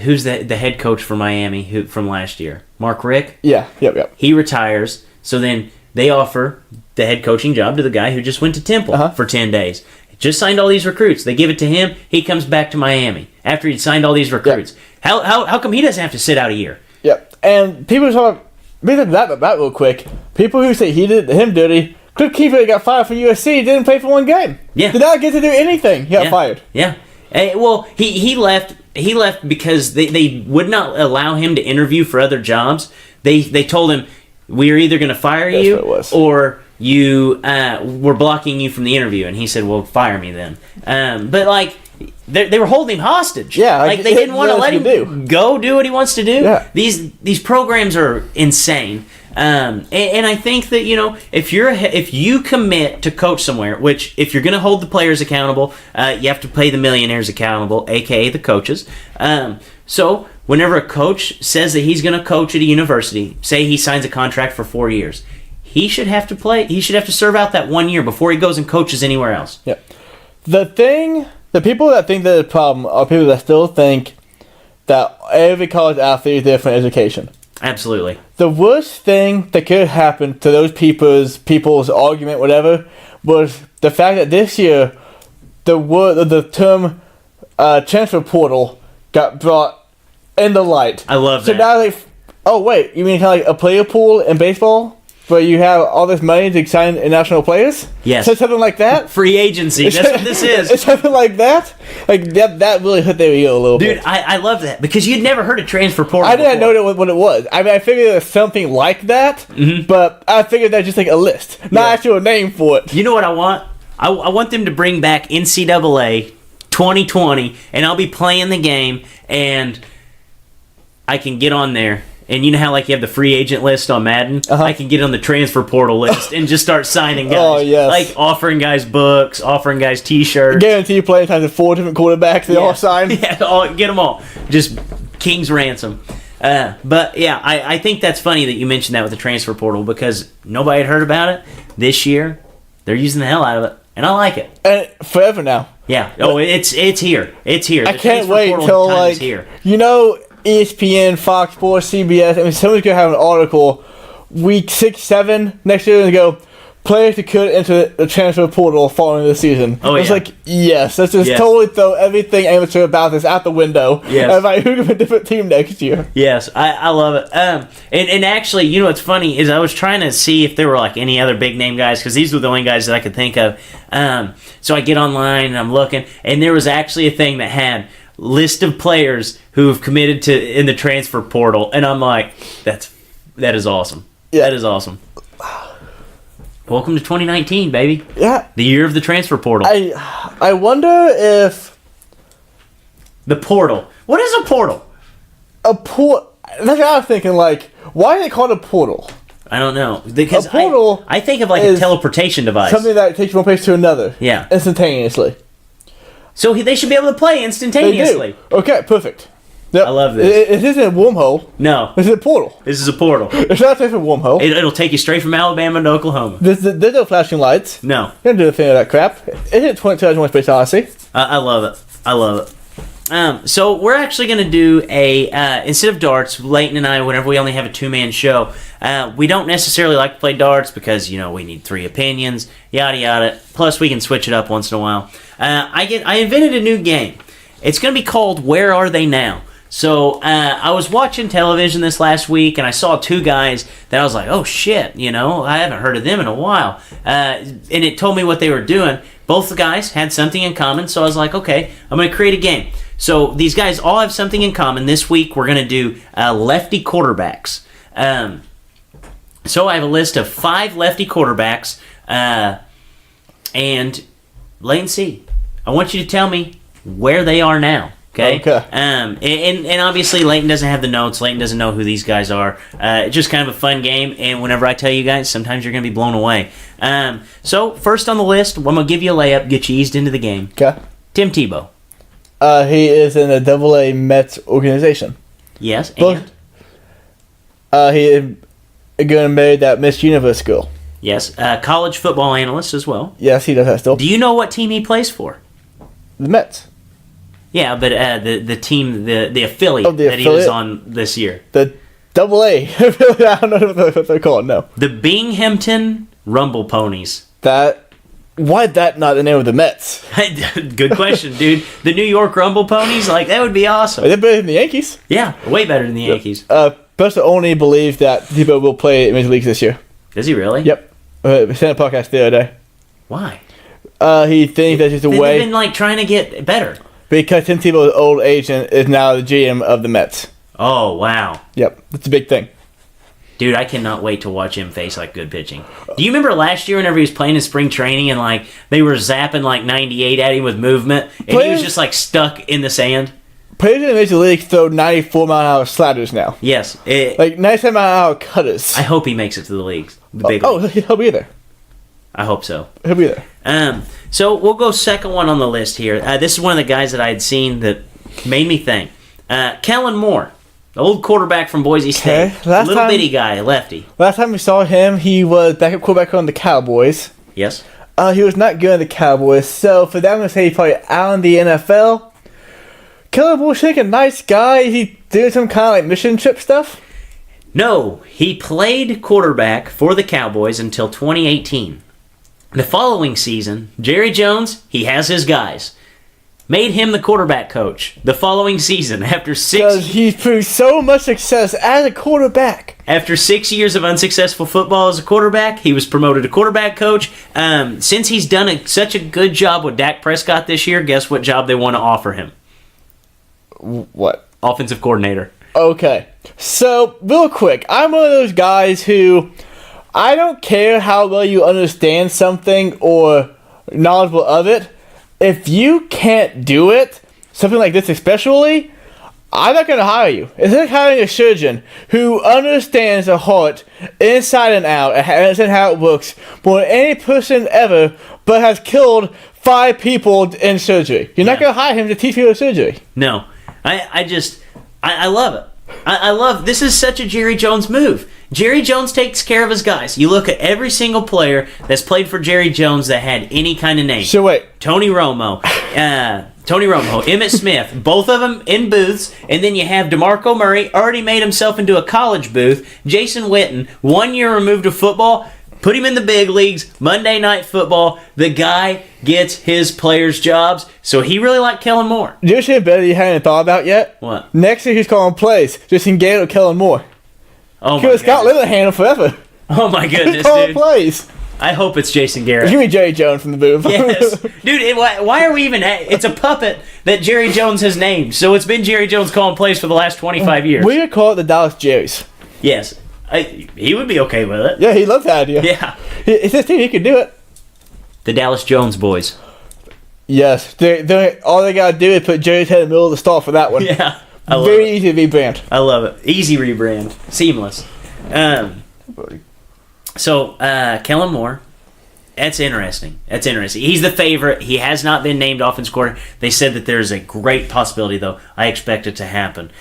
who's the head coach for Miami from last year? Mark Rick? Yeah, yep. He retires, so then they offer the head coaching job to the guy who just went to Temple for 10 days. Just signed all these recruits. They give it to him. He comes back to Miami after he'd signed all these recruits. Yep. How come he doesn't have to sit out a year? Yep. And people talk that real quick. People who say he did him dirty. Cliff Kiefer got fired from USC. Didn't play for one game. Yeah. Did not get to do anything. He got fired. Yeah. Well, he left. He left because they would not allow him to interview for other jobs. They told him, we're either going to fire you or we're blocking you from the interview. And he said, well, fire me then. But like they were holding him hostage. Yeah, like they didn't want to let him go do what he wants to do. Yeah. These programs are insane. And I think that, if you commit to coach somewhere, which if you're going to hold the players accountable, you have to pay the millionaires accountable, aka the coaches. So whenever a coach says that he's going to coach at a university, say he signs a contract for 4 years, he should have to play. He should have to serve out that 1 year before he goes and coaches anywhere else. Yeah. The people that think that the problem are people that still think that every college athlete is there for education. Absolutely. The worst thing that could happen to those people's argument, whatever, was the fact that this year the term transfer portal got brought in the light. I love that. So now oh wait, you mean kind of like a player pool in baseball? Where you have all this money to sign international players? Yes. So something like that? Free agency. That's what this is. It's something like that? Like, that really hit their ear a little bit. Dude, I love that. Because you'd never heard of transfer portal I didn't before. know what it was. I mean, I figured it was something like that, but I figured that's just like a list. Not actually a name for it. You know what I want? I want them to bring back NCAA 2020, and I'll be playing the game, and I can get on there. And you know how like you have the free agent list on Madden? I can get on the transfer portal list and just start signing guys. Oh, yes. Like offering guys books, offering guys T-shirts. Guarantee you playing times with 4 different quarterbacks. They all sign. Yeah, get them all. Just king's ransom. But yeah, I think that's funny that you mentioned that with the transfer portal because nobody had heard about it. This year, they're using the hell out of it, and I like it. And forever now. Yeah. Oh, it's here. It's here. I The can't transfer wait portal till time is like here. ESPN, Fox Sports, CBS. I mean, someone's gonna have an article week 6, 7 next year and go players that could enter the transfer portal following the season. Oh, It's yeah. like yes, let's just totally throw everything amateur about this out the window. Yes. And like who can be a different team next year? Yes, I love it. And actually, you know what's funny is I was trying to see if there were like any other big name guys because these were the only guys that I could think of. So I get online and I'm looking, and there was actually a thing that had list of players who have committed to in the transfer portal, and I'm like, that is awesome. Yeah. That is awesome. Welcome to 2019, baby. Yeah. The year of the transfer portal. I wonder if The portal. What is a portal? that's what I was thinking. Like, why are they called a portal? I don't know. Because A portal I think of like a is teleportation device. Something that takes you one place to another. Yeah. Instantaneously. So they should be able to play They instantaneously. do. Okay, perfect. Yep. I love this. It isn't a wormhole. No, This is a portal. this is a portal. It's not a wormhole. It'll take you straight from Alabama to Oklahoma. There's no flashing lights. No, You don't do a thing of that crap. It isn't 2021 Space Odyssey. I love it. I love it. So we're actually going to do instead of darts, Leighton and I, whenever we only have a 2-man show, we don't necessarily like to play darts because, we need 3 opinions, yada yada. Plus, we can switch it up once in a while. I invented a new game. It's going to be called Where Are They Now? So I was watching television this last week, and I saw two guys that I was like, oh shit, I haven't heard of them in a while. And it told me what they were doing. Both the guys had something in common, so I was like, okay, I'm going to create a game. So these guys all have something in common. This week we're going to do lefty quarterbacks. So I have a list of 5 lefty quarterbacks, and Layton C. I want you to tell me where they are now. Okay. And obviously Layton doesn't have the notes. Layton doesn't know who these guys are. It's just kind of a fun game. And whenever I tell you guys, sometimes you're going to be blown away. So first on the list, I'm going to give you a layup, get you eased into the game. Okay. Tim Tebow. He is in a AA Mets organization. Yes. And he is going to marry that Miss Universe girl. yes, college football analyst as well. Yes, he does that still. Do you know what team he plays for? The Mets. Yeah, but the team, the affiliate Oh, the that he was affiliate? on this year. The AA. I don't know what they're called. No. The Binghamton Rumble Ponies. Why that not the name of the Mets? Good question, dude. The New York Rumble Ponies, like, that would be awesome. They're better than the Yankees. Yeah, way better than the Yankees. Buster only believes that Tebow will play in Major Leagues this year. Does he really? Yep. We sent a podcast the other day. Why? He thinks that's just a They've way been, like, trying to get better. because Tim Tebow's old agent is now the GM of the Mets. Oh, wow. Yep, that's a big thing. Dude, I cannot wait to watch him face, like, good pitching. Do you remember last year whenever he was playing in spring training and, like, they were zapping, like, 98 at him with movement, and he was just, like, stuck in the sand? Players in the Major League throw 94-mile-an-hour sliders now. Yes. Like 97-mile-an-hour cutters. I hope he makes it to the leagues. The big leagues. He'll be there. I hope so. He'll be there. So we'll go second one on the list here. This is one of the guys that I had seen that made me think. Kellen Moore, the old quarterback from Boise State. Little bitty guy, lefty. Last time we saw him, he was backup quarterback on the Cowboys. Yes. He was not good at the Cowboys, so for them to say he's probably out in the NFL, Kellen Moore's like a nice guy. Is he doing some kind of like mission trip stuff? No, he played quarterback for the Cowboys until 2018. The following season, Jerry Jones, he has his guys, made him the quarterback coach. The following season, Because he's proved so much success as a quarterback. After 6 years of unsuccessful football as a quarterback, he was promoted to quarterback coach. Since he's done such a good job with Dak Prescott this year, guess what job they want to offer him? What? Offensive coordinator. Okay. So, real quick, I'm one of those guys who I don't care how well you understand something or knowledgeable of it. If you can't do it, something like this especially, I'm not going to hire you. It's like hiring a surgeon who understands the heart inside and out and understands how it works more than any person ever, but has killed 5 people in surgery. You're not going to hire him to teach you surgery. No. I love it. I love, this is such a Jerry Jones move. Jerry Jones takes care of his guys. You look at every single player that's played for Jerry Jones that had any kind of name. So wait. Tony Romo, Emmitt Smith, both of them in booths, and then you have DeMarco Murray, already made himself into a college booth. Jason Witten, 1 year removed of football, put him in the big leagues, Monday Night Football. The guy gets his players' jobs, so he really liked Kellen Moore. Do you see a better you hadn't thought about yet? What? Next year he's calling plays. Just engage with Kellen Moore. Oh my Because Scott goodness. Linehan forever. Oh my He's goodness, calling dude. plays. I hope it's Jason Garrett. Give me Jerry Jones from the booth. Yes. Dude, why are we even it's a puppet that Jerry Jones has named. So it's been Jerry Jones calling plays for the last 25 years. We could call it the Dallas Jerrys. Yes. He would be okay with it. Yeah, he loves that idea. Yeah. It's his team. He could do it. The Dallas Jones boys. Yes. All they got to do is put Jerry's head in the middle of the stall for that one. Yeah. I love Very it. easy to rebrand. I love it. Easy rebrand. Seamless. So, Kellen Moore. That's interesting. He's the favorite. He has not been named offense coordinator. They said that there's a great possibility, though. I expect it to happen,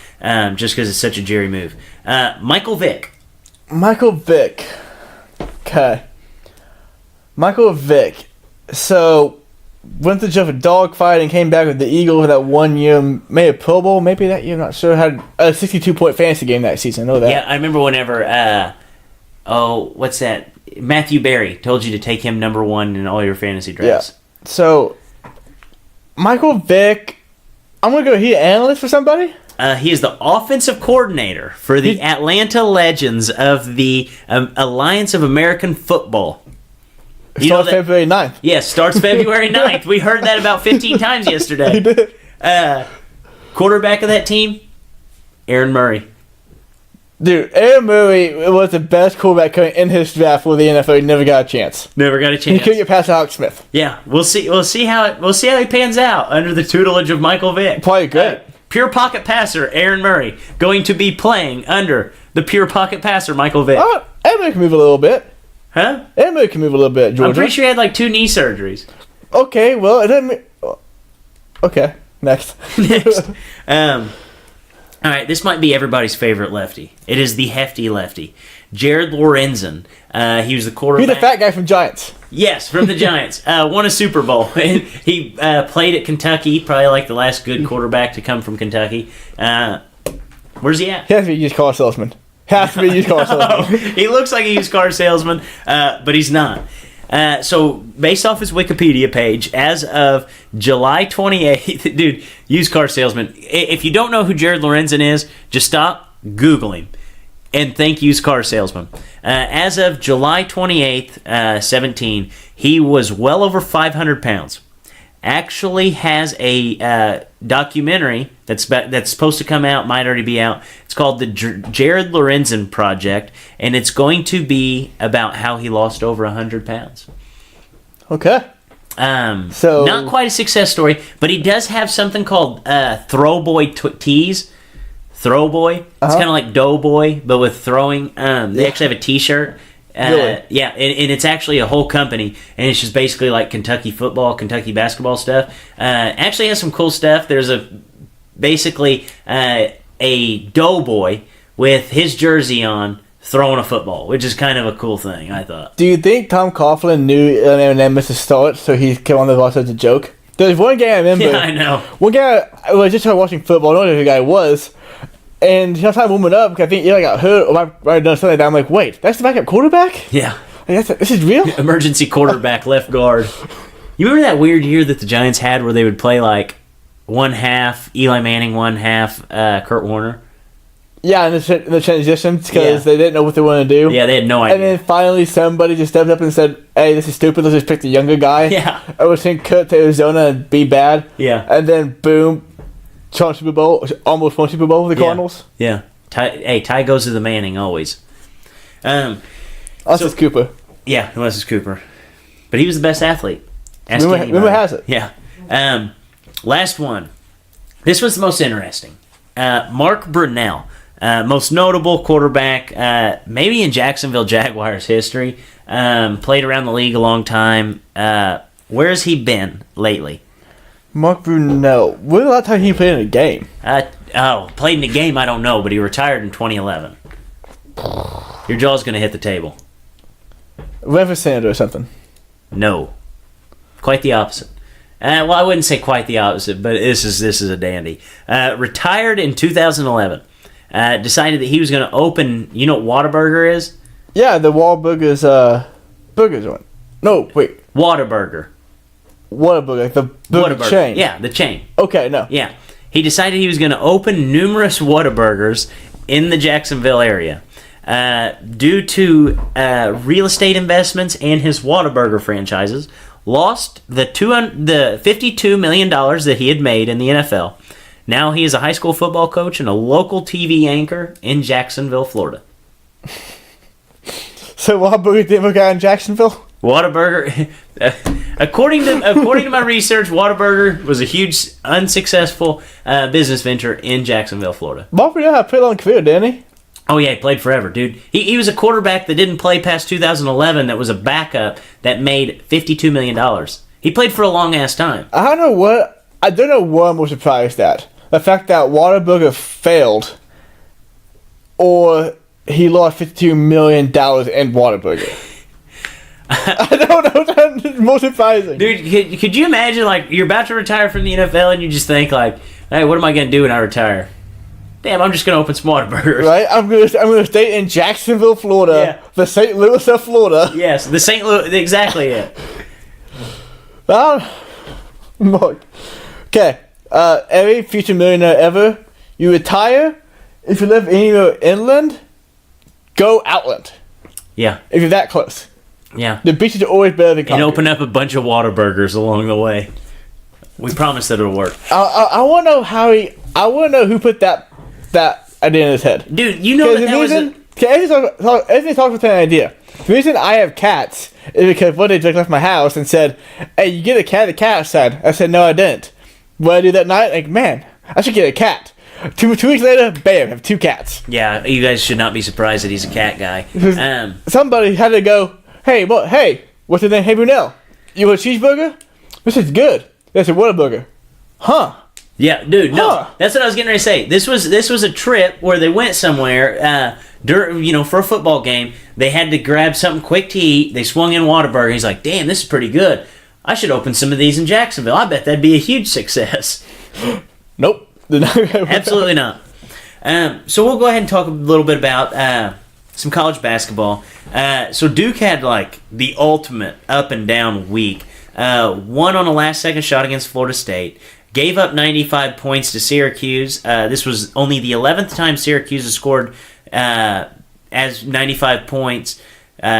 just because it's such a Jerry move. Michael Vick. Michael Vick. Okay. Michael Vick. So, went to jump a dogfight and came back with the Eagles for that 1 year, made a Pro Bowl, maybe that year, I'm not sure. Had a 62-point fantasy game that season, I know that. Yeah, I remember whenever, what's that? Matthew Berry told you to take him number 1 in all your fantasy drafts. Yeah. So, Michael Vick, I'm going to go, he an analyst for somebody? He is the offensive coordinator for the Atlanta Legends of the Alliance of American Football. You know Starts February 9th. Yes, starts February 9th. We heard that about 15 times yesterday. He did. Quarterback of that team, Aaron Murray. Dude, Aaron Murray was the best quarterback coming in his draft for the NFL. He never got a chance. Never got a He chance. couldn't get past Alex Smith. Yeah, we'll see how he pans out under the tutelage of Michael Vick. Probably great. Pure pocket passer Aaron Murray going to be playing under the pure pocket passer Michael Vick. Aaron Murray can move a little bit. Huh? Aaron Murray can move a little bit, Georgia. I'm pretty sure he had like 2 knee surgeries. Okay, well, it doesn't mean... Okay, next. Next. All right, this might be everybody's favorite lefty. It is the hefty lefty, Jared Lorenzen. He was the quarterback. He's the fat guy from Giants. Yes, from the Giants. Won a Super Bowl. He played at Kentucky, probably like the last good quarterback to come from Kentucky. Where's he at? He has to be a used car salesman. Has to be a used car salesman. He looks like a used car salesman, but he's not. So, based off his Wikipedia page, as of July 28th, dude, used car salesman. If you don't know who Jared Lorenzen is, just stop, Google him, and think used car salesman. As of July 28th, 17, he was well over 500 pounds. Actually has a documentary that's supposed to come out, might already be out. It's called the Jared Lorenzen Project, and it's going to be about how he lost over 100 pounds. Okay. So not quite a success story, but he does have something called Throw Boy tees. Throw Boy. It's kind of like Doughboy, but with throwing. They actually have a T-shirt. Really? Yeah, and it's actually a whole company, and it's just basically like Kentucky football, Kentucky basketball stuff. Actually has some cool stuff. There's basically a doughboy with his jersey on throwing a football, which is kind of a cool thing, I thought. Do you think Tom Coughlin knew Eminem missed a start, so he came on the roster as a joke? There's one game I remember. Yeah, I know. One guy, I was just started watching football. I don't know who the guy was. And he was trying to warm it up because I think Eli got hurt or might have done something like that. I'm like, wait, that's the backup quarterback? Yeah. Like, this is real? Emergency quarterback, left guard. You remember that weird year that the Giants had where they would play like one half Eli Manning, one half Kurt Warner? Yeah, in the transitions because Yeah. they didn't know what they wanted to do. Yeah, they had no idea. And then finally somebody just stepped up and said, hey, this is stupid. Let's just pick the younger guy. Yeah. I was saying Kurt to Arizona and be bad. Yeah. And then, boom, Super Bowl, almost won Super Bowl with the Cardinals. Yeah. Ty goes to the Manning always. Us is Cooper. Yeah, unless it's Cooper. But he was the best athlete. Ask Rumor anybody. has it. Yeah. Last one. This was the most interesting. Mark Brunell. Most notable quarterback, maybe in Jacksonville Jaguars history. Played around the league a long time. Where has he been lately? Mark Brunell. When was the last time he played in a game? Played in a game, I don't know, but he retired in 2011. Your jaw's going to hit the table. Memphis Senator or something. No. Quite the opposite. Well, I wouldn't say quite the opposite, but this is a dandy. Retired in 2011. Decided that he was going to open, you know what Whataburger is? Yeah, the Wahlburgers, burger joint. No, wait. Whataburger. Whataburger, the burger Whataburger. chain. Yeah, the chain. Okay, no. Yeah. He decided he was going to open numerous Whataburgers in the Jacksonville area. Due to real estate investments and his Whataburger franchises, lost the $52 million that he had made in the NFL. Now he is a high school football coach and a local TV anchor in Jacksonville, Florida. So Wahlburger didn't work out in Jacksonville? Whataburger, according to my research, Whataburger was a huge unsuccessful business venture in Jacksonville, Florida. Wahlburger had a pretty long career, didn't he? Oh yeah, he played forever, dude. He was a quarterback that didn't play past 2011. That was a backup that made $52 million. He played for a long ass time. I don't know what I'm more surprised at. The fact that Whataburger failed, or he lost $52 million in Whataburger. I don't know. That's more surprising. Dude, could you imagine, like, you're about to retire from the NFL and you just think, like, hey, what am I going to do when I retire? Damn, I'm just going to open some Whataburgers. Right? I'm gonna stay in Jacksonville, Florida. Yeah. The St. Louis of Florida. Yes, the St. Louis, exactly it. Mark. Okay. Every future millionaire ever You retire. If you live anywhere inland, go outland. Yeah. If you're that close. Yeah. The beaches are always better than And concrete. open up a bunch of Whataburgers along the way. We promise that it'll work. I want to know I want to know who put that idea in his head. Dude, you know that was Everything talks about an idea. The reason I have cats is because one day Jake left my house and said, "Hey, you get a cat?" The cat said, "I said no, I didn't." What did I do that night? Like, man, I should get a cat. Two weeks later, bam, I have 2 cats. Yeah, you guys should not be surprised that he's a cat guy. Somebody had to go, hey, what's his name? Hey, Brunel, you want a cheeseburger? This is good. That's a Whataburger. Huh. Yeah, dude, no. Huh. That's what I was getting ready to say. This was a trip where they went somewhere, for a football game. They had to grab something quick to eat. They swung in Whataburger. He's like, damn, this is pretty good. I should open some of these in Jacksonville. I bet that'd be a huge success. Nope. Absolutely not. So we'll go ahead and talk a little bit about some college basketball. So Duke had like the ultimate up and down week. Won on a last second shot against Florida State. Gave up 95 points to Syracuse. This was only the 11th time Syracuse has scored as 95 points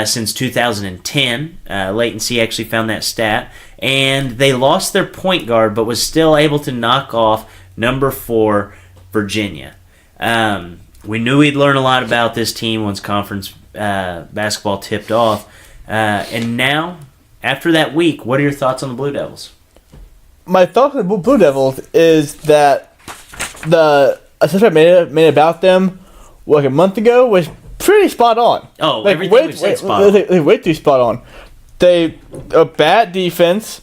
since 2010. Latency actually found that stat. And they lost their point guard, but was still able to knock off number 4, Virginia. We knew we'd learn a lot about this team once conference basketball tipped off. And now, after that week, what are your thoughts on the Blue Devils? My thought on the Blue Devils is that the assessment made about them like a month ago was pretty spot on. Oh, like, everything we've said spot on. Way too spot on. They a bad defense.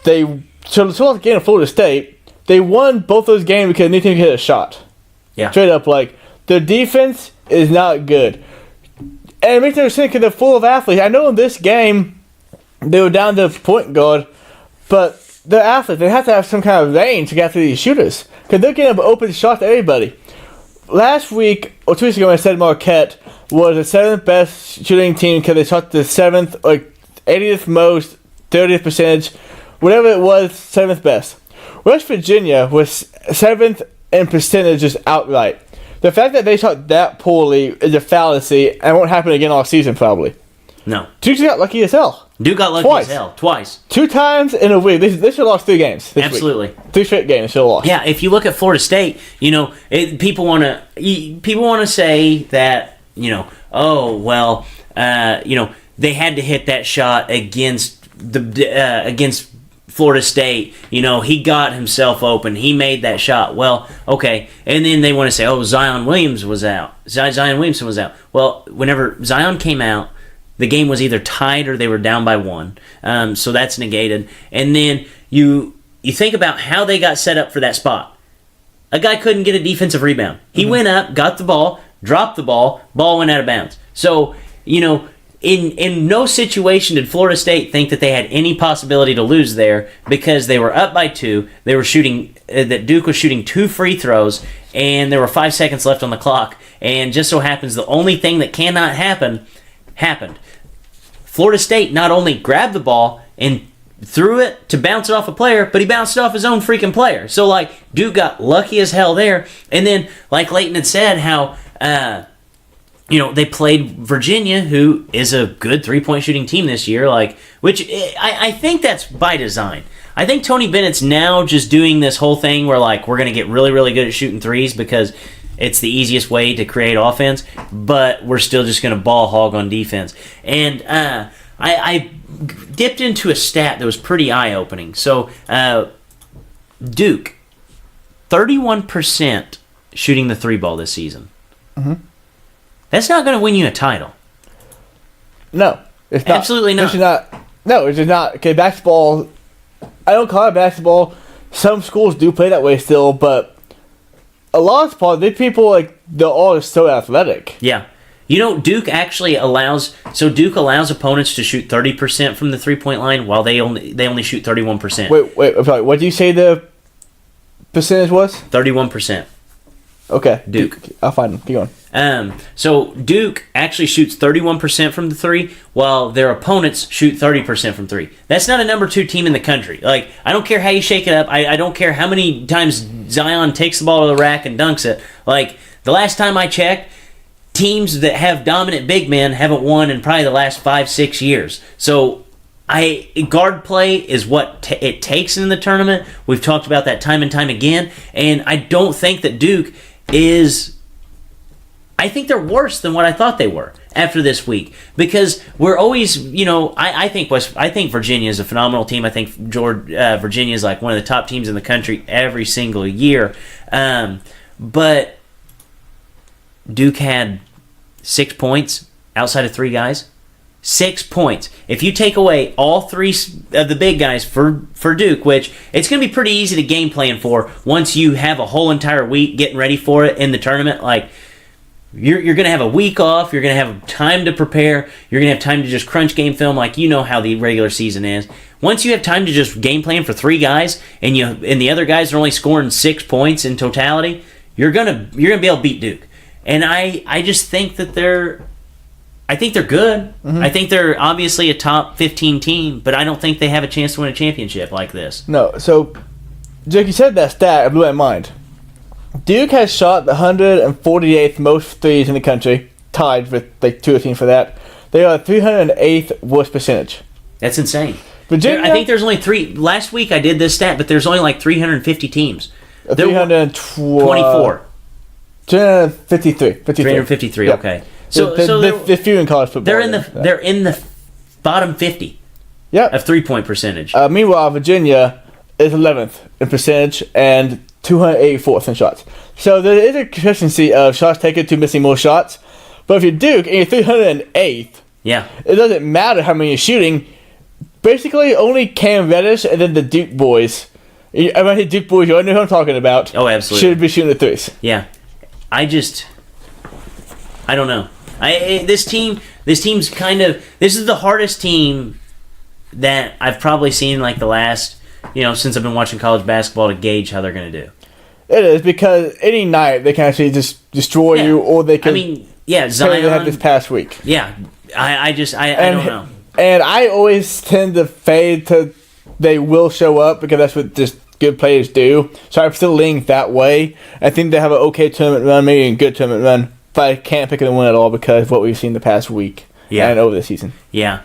They so like game of Florida State. They won both those games because neither team hit a shot. Yeah. Straight up, like their defense is not good, and it makes no sense because they're full of athletes. I know in this game they were down to point guard, but they're athletes. They have to have some kind of range to get after these shooters because they're getting open shots to everybody. Last week or 2 weeks ago, I said Marquette was the 7th best shooting team because they shot the 7th, like 80th most, 30th percentage, whatever it was, 7th best. West Virginia was 7th in percentages outright. The fact that they shot that poorly is a fallacy and won't happen again all season probably. No. Duke got lucky as hell. Duke got lucky Twice. as hell. Twice. 2 times in a week. They should have lost 3 games this Absolutely. week. 3 straight games, should have lost. Yeah, if you look at Florida State, people want to say that, they had to hit that shot against against Florida State. He got himself open. He made that shot. Well, okay. And then they want to say, oh, Zion Williamson was out. Well, whenever Zion came out, the game was either tied or they were down by 1. So that's negated. And then you think about how they got set up for that spot. A guy couldn't get a defensive rebound. He went up, got the ball, dropped the ball went out of bounds. So, in no situation did Florida State think that they had any possibility to lose there because they were up by 2. They were shooting, that Duke was shooting 2 free throws, and there were 5 seconds left on the clock. And just so happens the only thing that cannot happen happened. Florida State not only grabbed the ball and threw it to bounce it off a player, but he bounced it off his own freaking player. So, Duke got lucky as hell there. And then, like Leighton had said, how, they played Virginia, who is a good 3-point shooting team this year, which I think that's by design. I think Tony Bennett's now just doing this whole thing where, we're going to get really, really good at shooting threes because it's the easiest way to create offense, but we're still just going to ball hog on defense. And I dipped into a stat that was pretty eye-opening. So, Duke, 31% shooting the 3-ball this season. Mm-hmm. That's not going to win you a title. No, it's not. Absolutely not. It's not. No, it's just not. Okay, basketball, I don't call it basketball. Some schools do play that way still, but a lot of sports, these people, they're all so athletic. Yeah. Duke actually allows opponents to shoot 30% from the 3-point line while they only shoot 31%. Wait, I'm sorry. What did you say the percentage was? 31%. Okay. Duke. I'll find them. Keep going. So Duke actually shoots 31% from the three, while their opponents shoot 30% from three. That's not a number 2 team in the country. Like, I don't care how you shake it up. I don't care how many times Zion takes the ball to the rack and dunks it. Like, the last time I checked, teams that have dominant big men haven't won in probably the last 5-6 years. So guard play is what it takes in the tournament. We've talked about that time and time again, and I don't think that Duke is. I think they're worse than what I thought they were after this week, because we're always, I think Virginia is a phenomenal team. I think Virginia is like one of the top teams in the country every single year, but Duke had 6 points outside of 3 guys. 6 points. If you take away all 3 of the big guys for Duke, which it's going to be pretty easy to game plan for once you have a whole entire week getting ready for it in the tournament, like you're going to have a week off, you're going to have time to prepare, you're going to have time to just crunch game film, like you know how the regular season is. Once you have time to just game plan for 3 guys and the other guys are only scoring 6 points in totality, you're going to be able to beat Duke. And I just think that they're good. Mm-hmm. I think they're obviously a top 15 team, but I don't think they have a chance to win a championship like this. No, so, Jake, you said that stat, it blew my mind. Duke has shot the 148th most threes in the country, tied with like 2 teams for that. They are 308th worst percentage. That's insane. Virginia, I think there's only 3. Last week I did this stat, but there's only like 350 teams. 324. 353. 353, yep. Okay. So they're few in college football. They're in the bottom 50 yep. of 3-point percentage. Meanwhile, Virginia is 11th in percentage and 284th in shots. So there is a consistency of shots taken to missing more shots. But if you're Duke and you're 308th, yeah, it doesn't matter how many you're shooting. Basically, only Cam Reddish and then the Duke boys. When I say Duke boys, you already know who I'm talking about. Oh, absolutely. Should be shooting the threes. Yeah. I don't know. This team's kind of. This is the hardest team that I've probably seen like the last, since I've been watching college basketball to gauge how they're going to do. It is, because any night they can actually just destroy you, or they can. Zion. They had this past week. Yeah, I don't know. And I always tend to fade to they will show up, because that's what just good players do. So I'm still leaning that way. I think they have an okay tournament run, maybe a good tournament run, but I can't pick them to win at all because of what we've seen the past week and over the season. Yeah.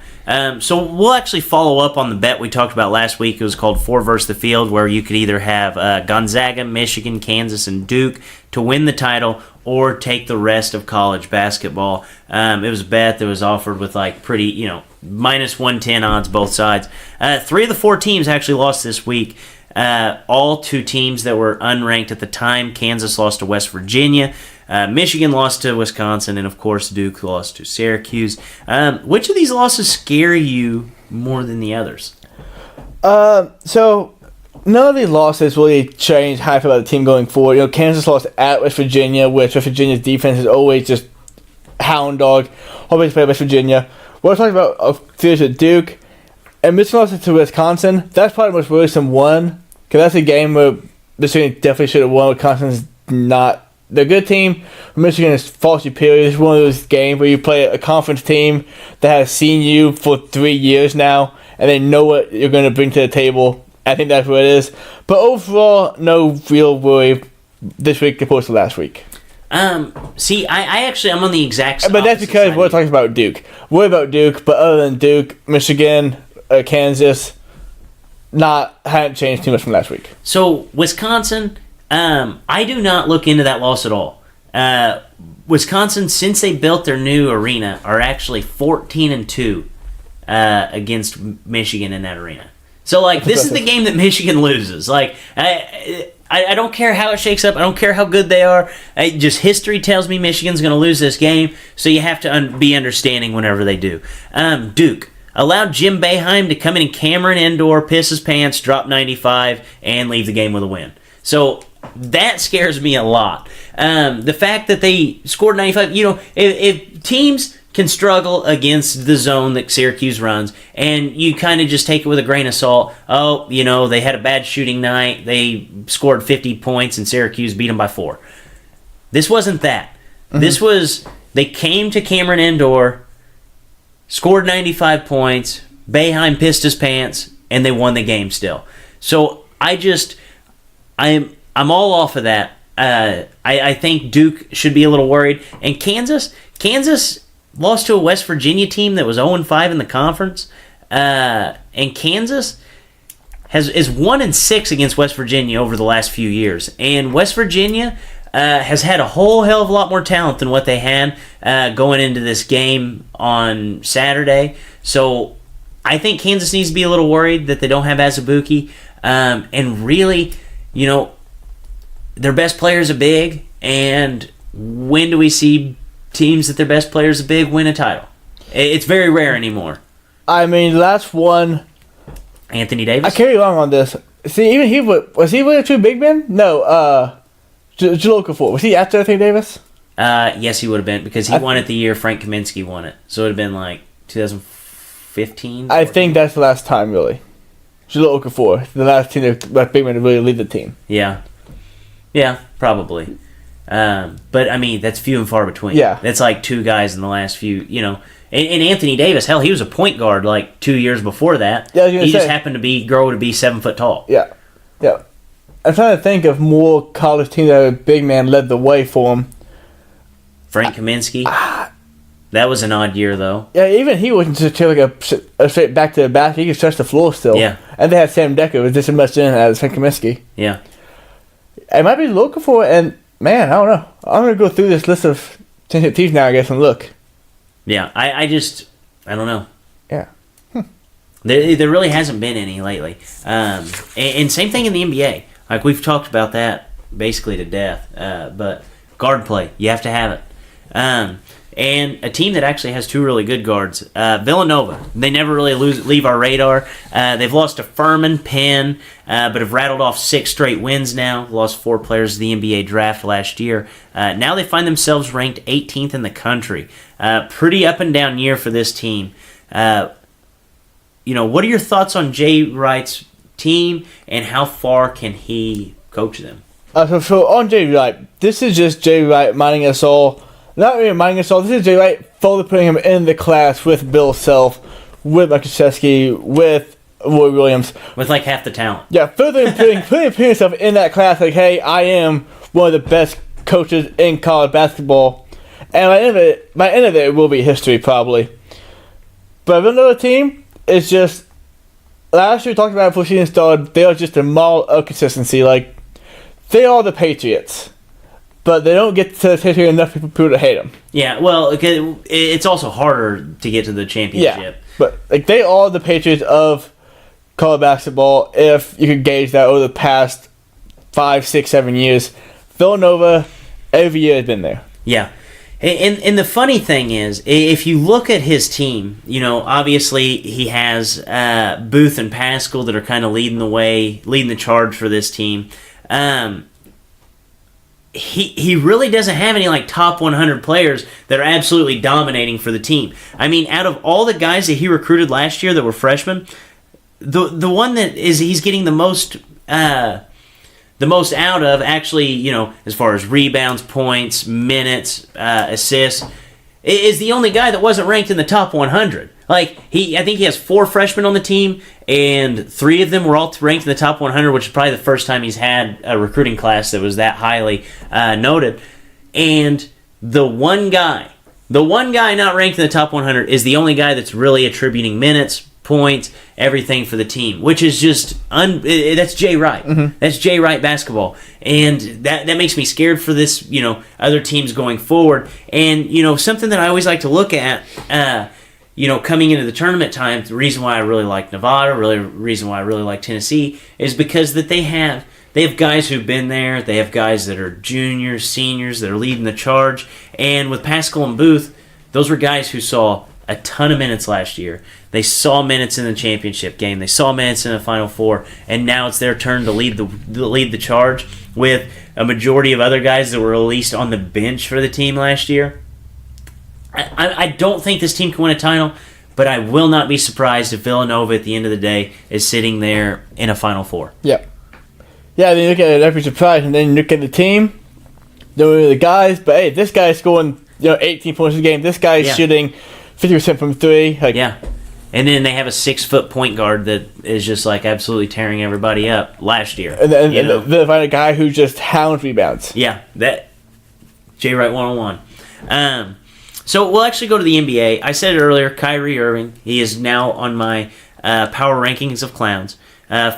So we'll actually follow up on the bet we talked about last week. It was called 4 versus the field, where you could either have Gonzaga, Michigan, Kansas, and Duke to win the title, or take the rest of college basketball. It was a bet that was offered with like pretty, minus 110 odds both sides. 3 of the 4 teams actually lost this week. All 2 teams that were unranked at the time. Kansas lost to West Virginia. Michigan lost to Wisconsin, and of course Duke lost to Syracuse. Which of these losses scare you more than the others? So none of these losses really change how I feel about the team going forward. Kansas lost at West Virginia, which West Virginia's defense is always just hound dog. Always play West Virginia. We're talking about series with Duke, and Michigan lost to Wisconsin. That's probably the most worrisome one, because that's a game where Michigan definitely should have won. Wisconsin's not. They're a good team. Michigan is far superior. It's one of those games where you play a conference team that has seen you for 3 years now, and they know what you're going to bring to the table. I think that's what it is. But overall, no real worry this week opposed to last week. See, I'm on the exact. But that's because we're talking about Duke. We're about Duke, but other than Duke, Michigan, Kansas, hadn't changed too much from last week. So Wisconsin. I do not look into that loss at all. Wisconsin, since they built their new arena, are actually 14-2 against Michigan in that arena. So, this is the game that Michigan loses. I don't care how it shakes up. I don't care how good they are. Just history tells me Michigan's going to lose this game, so you have to be understanding whenever they do. Duke allowed Jim Boeheim to come in Cameron Indoor, piss his pants, drop 95, and leave the game with a win. So that scares me a lot. The fact that they scored 95, if teams can struggle against the zone that Syracuse runs, and you kind of just take it with a grain of salt. Oh, they had a bad shooting night. They scored 50 points, and Syracuse beat them by 4. This wasn't that. This was, they came to Cameron Indoor, scored 95 points, Boeheim pissed his pants, and they won the game still. So I'm all off of that. I think Duke should be a little worried. And Kansas lost to a West Virginia team that was 0-5 in the conference. And Kansas is 1-6 against West Virginia over the last few years. And West Virginia has had a whole hell of a lot more talent than what they had going into this game on Saturday. So I think Kansas needs to be a little worried that they don't have Azubuike. And really, their best players are big. And when do we see teams that their best players are big win a title? It's very rare anymore. I mean, last one. Anthony Davis? I carry along on this. See, even he was he one of the two big men? No, Jahlil Okafor. Was he after Anthony Davis? Yes, he would have been, because he won it the year Frank Kaminsky won it. So it would have been like 2015? I think that's the last time, really. Jahlil Okafor, the last team that big man to really lead the team. Yeah, probably. But, I mean, that's few and far between. Yeah. That's like two guys in the last few, And Anthony Davis, hell, he was a point guard like 2 years before that. Yeah, I was gonna he just say. happened to grow to be 7 foot tall. Yeah. I'm trying to think of more college teams that a big man led the way for him. Frank Kaminsky. That was an odd year, though. Yeah, even he wasn't just like a straight back to the back. He could stretch the floor still. Yeah. And they had Sam Decker, who was just as much in as Frank Kaminsky. Yeah. It might be looking for, and man, I don't know. I'm going to go through this list of teams now, I guess, and look. Yeah, I don't know. Yeah. There really hasn't been any lately. And same thing in the NBA. Like, we've talked about that basically to death. But guard play, you have to have it. And a team that actually has two really good guards, Villanova. They never really leave our radar. They've lost to Furman, Penn, but have rattled off 6 straight wins now. Lost 4 players to the NBA draft last year. Now they find themselves ranked 18th in the country. Pretty up and down year for this team. What are your thoughts on Jay Wright's team, and how far can he coach them? So on Jay Wright, this is just Jay Wright minding us all. Not really minding us all. This is Jay Wright fully putting him in the class with Bill Self, with Mike Krzyzewski, with Roy Williams. With like half the talent. Yeah, further putting himself in that class, like, hey, I am one of the best coaches in college basketball. And by the end of it, it will be history, probably. But another team is just, last year we talked about it before season started, they are just a model of consistency. Like, they are the Patriots. But they don't get to hit here enough people to hate them. Yeah, well, it's also harder to get to the championship. Yeah, but like they are the Patriots of college basketball. If you could gauge that over the past 5, 6, 7 years, Villanova every year has been there. Yeah, and the funny thing is, if you look at his team, obviously he has Booth and Pascal that are kind of leading the charge for this team. He really doesn't have any like top 100 players that are absolutely dominating for the team. I mean, out of all the guys that he recruited last year that were freshmen, the one that he's getting the most out of, actually, as far as rebounds, points, minutes, assists, is the only guy that wasn't ranked in the top 100. Like, I think he has 4 freshmen on the team, and 3 of them were all ranked in the top 100, which is probably the first time he's had a recruiting class that was that highly noted. And the one guy not ranked in the top 100 is the only guy that's really attributing minutes, points, everything for the team, which is just that's Jay Wright. Mm-hmm. That's Jay Wright basketball, and that makes me scared for this, other teams going forward. And something that I always like to look at, coming into the tournament time, the reason why I really like Nevada, reason why I really like Tennessee, is because that they have guys who've been there. They have guys that are juniors, seniors that are leading the charge, and with Pascal and Booth, those were guys who saw a ton of minutes last year. They saw minutes in the championship game. They saw minutes in the Final Four, and now it's their turn to lead the charge with a majority of other guys that were released on the bench for the team last year. I don't think this team can win a title, but I will not be surprised if Villanova at the end of the day is sitting there in a Final Four. Yep. Yeah, then you look at it, that'd be surprised, and then you look at the team, knowing the guys, but hey, this guy's scoring 18 points a game. This guy's Yeah. shooting 50% from three. Like, Yeah. And then they have a 6-foot point guard that is just like absolutely tearing everybody up last year. and then you know? they find a guy who just hounds rebounds. Yeah, that J Wright 101. So we'll actually go to the NBA. I said it earlier, Kyrie Irving. He is now on my power rankings of clowns.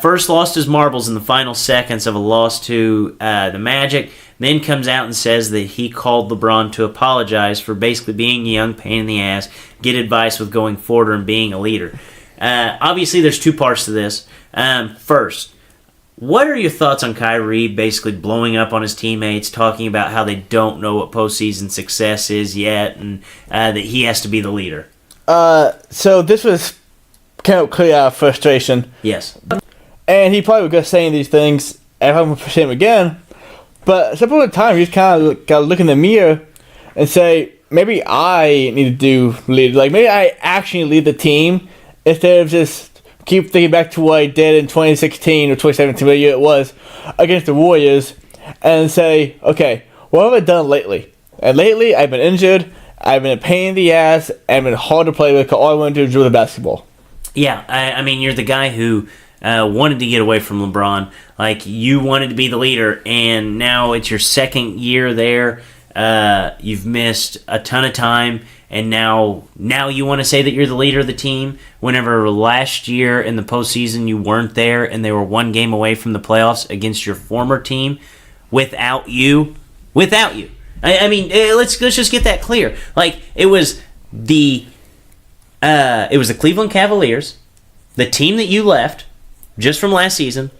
First lost his marbles in the final seconds of a loss to the Magic. Then comes out and says that he called LeBron to apologize for basically being a young pain in the ass, get advice with going forward and being a leader. Obviously, there's two parts to this. First, what are your thoughts on Kyrie basically blowing up on his teammates, talking about how they don't know what postseason success is yet, and that he has to be the leader? So this was kind of clear out of frustration. Yes. And he probably was just saying these things, and I'm going to push him again. But at some point in time, you just kind of got to look in the mirror and say, maybe I need to do lead. Like, maybe I actually lead the team instead of just keep thinking back to what I did in 2016 or 2017, what year it was, against the Warriors, and say, okay, what have I done lately? And lately, I've been injured, I've been a pain in the ass, and I've been hard to play with because all I want to do is drill the basketball. Yeah, I mean, you're the guy who wanted to get away from LeBron. Like, you wanted to be the leader, and now it's your second year there. You've missed a ton of time, and now you want to say that you're the leader of the team. Whenever last year in the postseason you weren't there, and they were one game away from the playoffs against your former team, without you. I mean, let's just get that clear. Like, it was the Cleveland Cavaliers, the team that you left just from last season,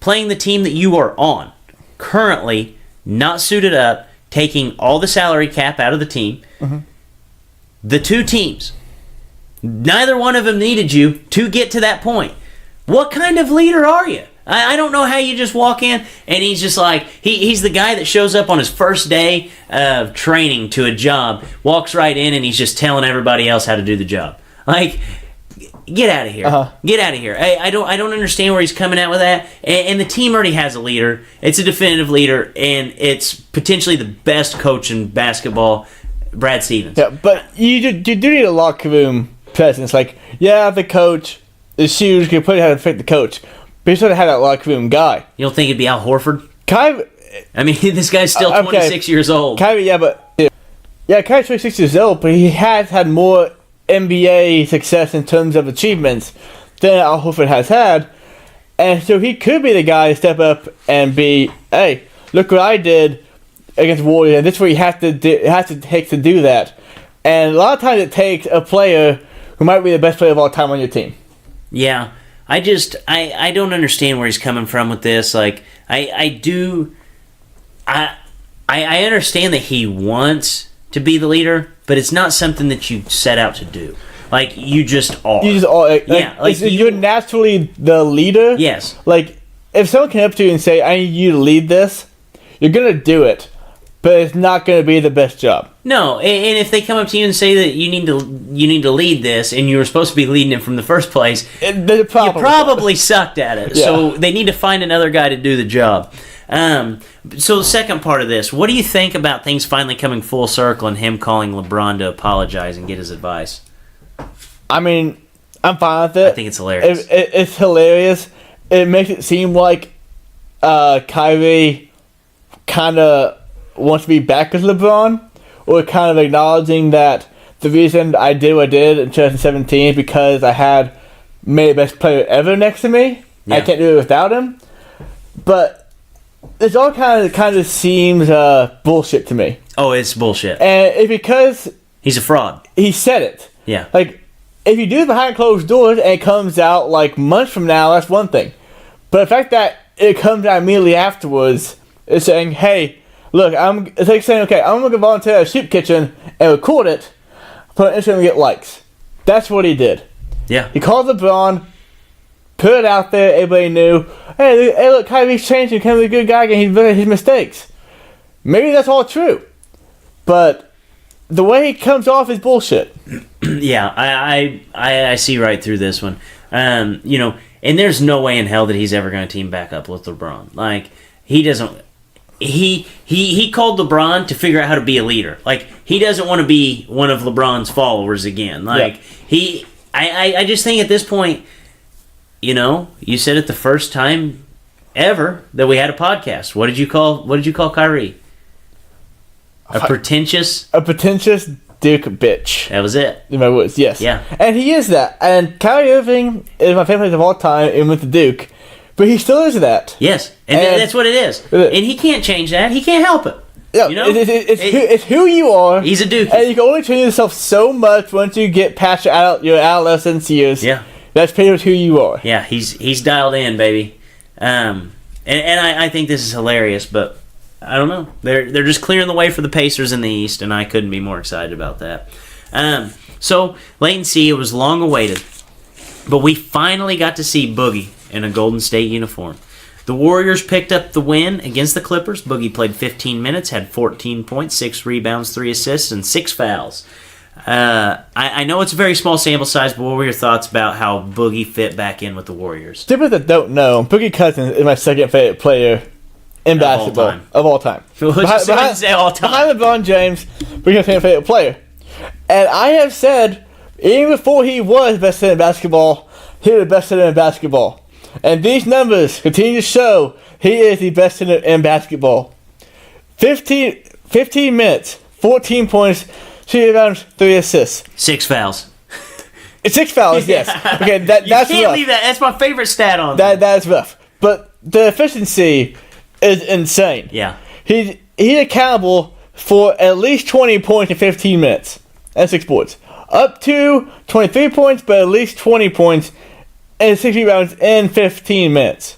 playing the team that you are on, currently not suited up, taking all the salary cap out of the team. Mm-hmm. The two teams, neither one of them needed you to get to that point. What kind of leader are you? I don't know how you just walk in and he's just like, he's the guy that shows up on his first day of training to a job, walks right in and he's just telling everybody else how to do the job. Like, get out of here. Uh-huh. Get out of here. I don't understand where he's coming at with that. And the team already has a leader. It's a definitive leader, and it's potentially the best coach in basketball, Brad Stevens. Yeah, but you do need a locker room presence. Like, yeah, the coach is huge. You can probably have to fit the coach. But you sort of have that locker room guy. You don't think it'd be Al Horford? Kyrie, I mean, this guy's still 26 years old. Kyrie's 26 years old, but he has had more NBA success in terms of achievements than Al Horford has had. And so he could be the guy to step up and be, hey, look what I did against Warriors, and this is what you have to do. It has to take to do that. And a lot of times it takes a player who might be the best player of all time on your team. Yeah. I don't understand where he's coming from with this. Like, I understand that he wants to be the leader, but it's not something that you set out to do. Like, you just are. You just are. Like you're naturally the leader. Yes. Like, if someone came up to you and say, I need you to lead this, you're going to do it. But it's not going to be the best job. No, and if they come up to you and say that you need to lead this, and you were supposed to be leading it from the first place, you probably sucked at it. Yeah. So they need to find another guy to do the job. So the second part of this, what do you think about things finally coming full circle and him calling LeBron to apologize and get his advice? I mean, I'm fine with it. I think it's hilarious. It's hilarious. It makes it seem like Kyrie kind of wants to be back as LeBron, or kind of acknowledging that the reason I did what I did in 2017 is because I had maybe the best player ever next to me. Yeah. I can't do it without him. But this all kind of seems bullshit to me. Oh, it's bullshit. And it's because He's a fraud. he said it. Yeah. Like, if you do it behind closed doors and it comes out like months from now, that's one thing. But the fact that it comes out immediately afterwards is saying, hey, look, it's like saying, okay, I'm going to volunteer at a soup kitchen and record it, put it on Instagram and get likes. That's what he did. Yeah. He called LeBron, put it out there, everybody knew, hey, look, Kyrie's changing, he's becoming a good guy again, he's learning his mistakes. Maybe that's all true. But the way he comes off is bullshit. Yeah, I see right through this one. You know, and there's no way in hell that he's ever going to team back up with LeBron. Like, he doesn't. he called LeBron to figure out how to be a leader. Like, he doesn't want to be one of LeBron's followers again. Like, I just think at this point, you know, you said it the first time ever that we had a podcast. What did you call Kyrie? A pretentious Duke bitch. That was it. In my words, yes. Yeah. And he is that. And Kyrie Irving is my favorite player of all time, and with the Duke. But he still is that. Yes. And that's what it is. And he can't change that. He can't help it. Yeah, you know? It's who you are. He's a Duke. And you can only change yourself so much once you get past your adolescence years. Yeah. That's pretty much who you are. Yeah, he's dialed in, baby. And I think this is hilarious, but I don't know. They're just clearing the way for the Pacers in the East, and I couldn't be more excited about that. So, wait and see. It was long awaited. But we finally got to see Boogie in a Golden State uniform. The Warriors picked up the win against the Clippers. Boogie played 15 minutes, had 14 points, 6 rebounds, 3 assists, and 6 fouls. I know it's a very small sample size, but what were your thoughts about how Boogie fit back in with the Warriors? To people that don't know, Boogie Cousins is my second favorite player in basketball of all time. Say all time. Behind LeBron James, Boogie's my favorite player. And I have said, even before he was best center in basketball, he was the best center in basketball. And these numbers continue to show he is the best center in basketball. 15 minutes, 14 points, 3 rebounds, 3 assists. 6 fouls. 6 fouls, yes. Okay, that's you can't rough. leave that. That's my favorite stat on That's rough. But the efficiency is insane. Yeah. He's accountable for at least 20 points in 15 minutes. And 6 boards. Up to 23 points, but at least 20 points and 6 rebounds in 15 minutes.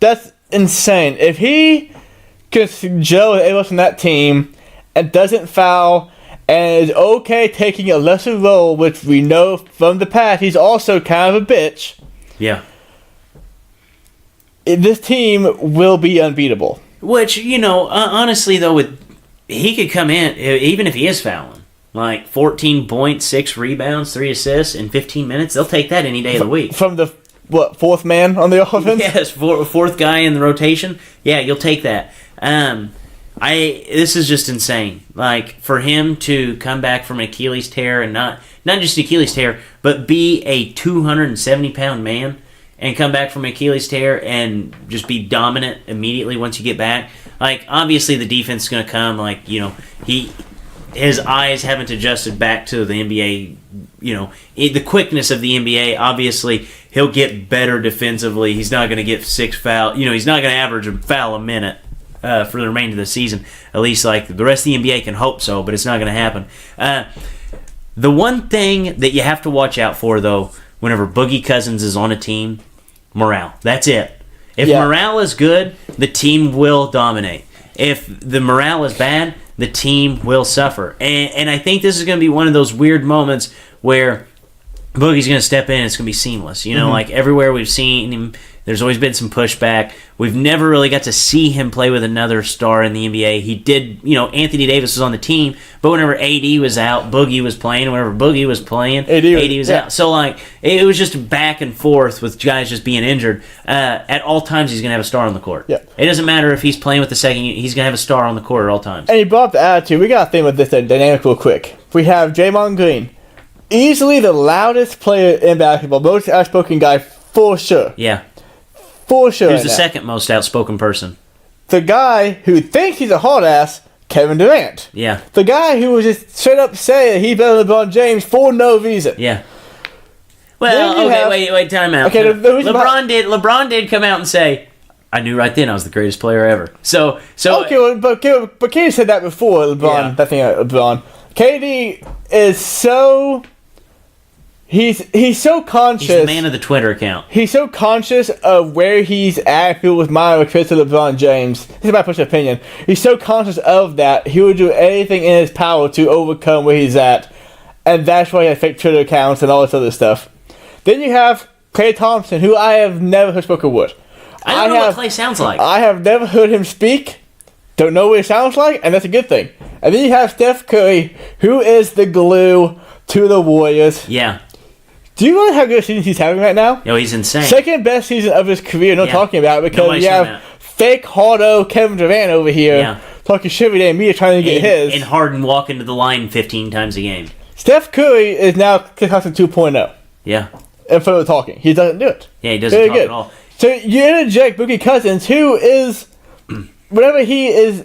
That's insane. If he can gel with everyone else on that team and doesn't foul and is okay taking a lesser role, which we know from the past, he's also kind of a bitch. Yeah. This team will be unbeatable. Which, you know, honestly, though, he could come in, even if he is fouling. Like 14 points, 6 rebounds, 3 assists in 15 minutes. They'll take that any day of the week. From the, fourth man on the offense? Yes, fourth guy in the rotation. Yeah, you'll take that. This is just insane. Like, for him to come back from an Achilles tear and not just an Achilles tear, but be a 270-pound man and come back from an Achilles tear and just be dominant immediately once you get back. Like, obviously the defense is going to come. Like, you know, his eyes haven't adjusted back to the NBA, you know, the quickness of the NBA. Obviously, he'll get better defensively. He's not going to get 6 fouls. You know, he's not going to average a foul a minute for the remainder of the season. At least, like, the rest of the NBA can hope so, but it's not going to happen. The one thing that you have to watch out for, though, whenever Boogie Cousins is on a team, morale. That's it. If morale is good, the team will dominate. If the morale is bad, the team will suffer. And I think this is going to be one of those weird moments where Boogie's going to step in and it's going to be seamless. You know, like everywhere we've seen him, there's always been some pushback. We've never really got to see him play with another star in the NBA. He did, you know, Anthony Davis was on the team, but whenever AD was out, Boogie was playing. Whenever Boogie was playing, AD was out. So, like, it was just back and forth with guys just being injured. At all times, he's going to have a star on the court. Yeah. It doesn't matter if he's playing with the second, he's going to have a star on the court at all times. And he brought up the attitude. We got to think about this dynamic real quick. We have Draymond Green, easily the loudest player in basketball, most outspoken guy for sure. Yeah. For sure. Who's the second most outspoken person? The guy who thinks he's a hard ass, Kevin Durant. Yeah. The guy who was just straight up saying he's better than LeBron James for no reason. Yeah. Well, okay, wait, time out. Okay, LeBron did come out and say, I knew right then I was the greatest player ever. So okay, well, but KD said that before LeBron. That thing LeBron. KD is so. He's so conscious. He's the man of the Twitter account. He's so conscious of where he's at with my compared to LeBron James. This is my personal opinion. He's so conscious of that, he would do anything in his power to overcome where he's at. And that's why he has fake Twitter accounts and all this other stuff. Then you have Klay Thompson, who I have never heard spoken a word. I don't know what Klay sounds like. I have never heard him speak. Don't know what he sounds like, and that's a good thing. And then you have Steph Curry, who is the glue to the Warriors. Yeah. Do you realize how good a season he's having right now? Yo, he's insane. Second best season of his career, talking about it, because you have fake hardo Kevin Durant over here Yeah. talking shit every day, and me trying to get his. And Harden walking to the line 15 times a game. Steph Curry is now Klay Thompson 2.0. Yeah. In front of talking. He doesn't do it. Yeah, he doesn't Very talk good. at all. So you interject Boogie Cousins, who is, whenever he is,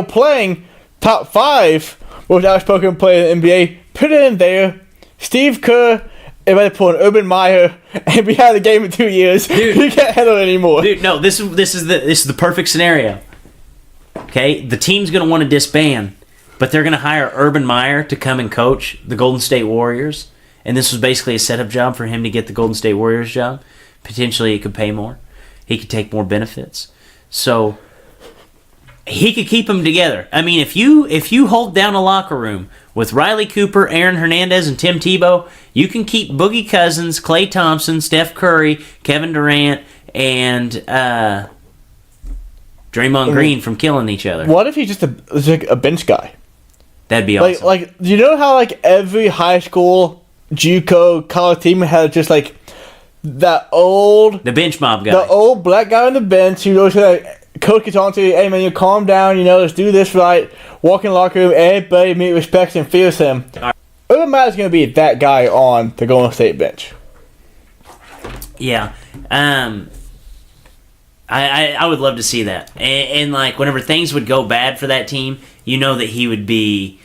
playing top 5 most outspoken player in the NBA, put it in there. Steve Kerr, everybody pull an Urban Meyer, and be out of the game in 2 years. Dude. You can't handle it anymore. Dude, no, this is the perfect scenario. Okay, the team's gonna want to disband, but they're gonna hire Urban Meyer to come and coach the Golden State Warriors, and this was basically a setup job for him to get the Golden State Warriors job. Potentially, he could pay more. He could take more benefits. So he could keep them together. I mean, if you hold down a locker room with Riley Cooper, Aaron Hernandez, and Tim Tebow, you can keep Boogie Cousins, Klay Thompson, Steph Curry, Kevin Durant, and Draymond Green from killing each other. What if he's just a bench guy? That'd be awesome. Like, do you know how every high school JUCO college team had just that old The bench mob guy. the old black guy on the bench who goes to coach gets on to, hey man, you calm down, let's do this right. Walk in the locker room, everybody meet, respects and fears him. Urban Meyer's going to be that guy on the Golden State bench. Yeah. I would love to see that. And whenever things would go bad for that team, that he would be...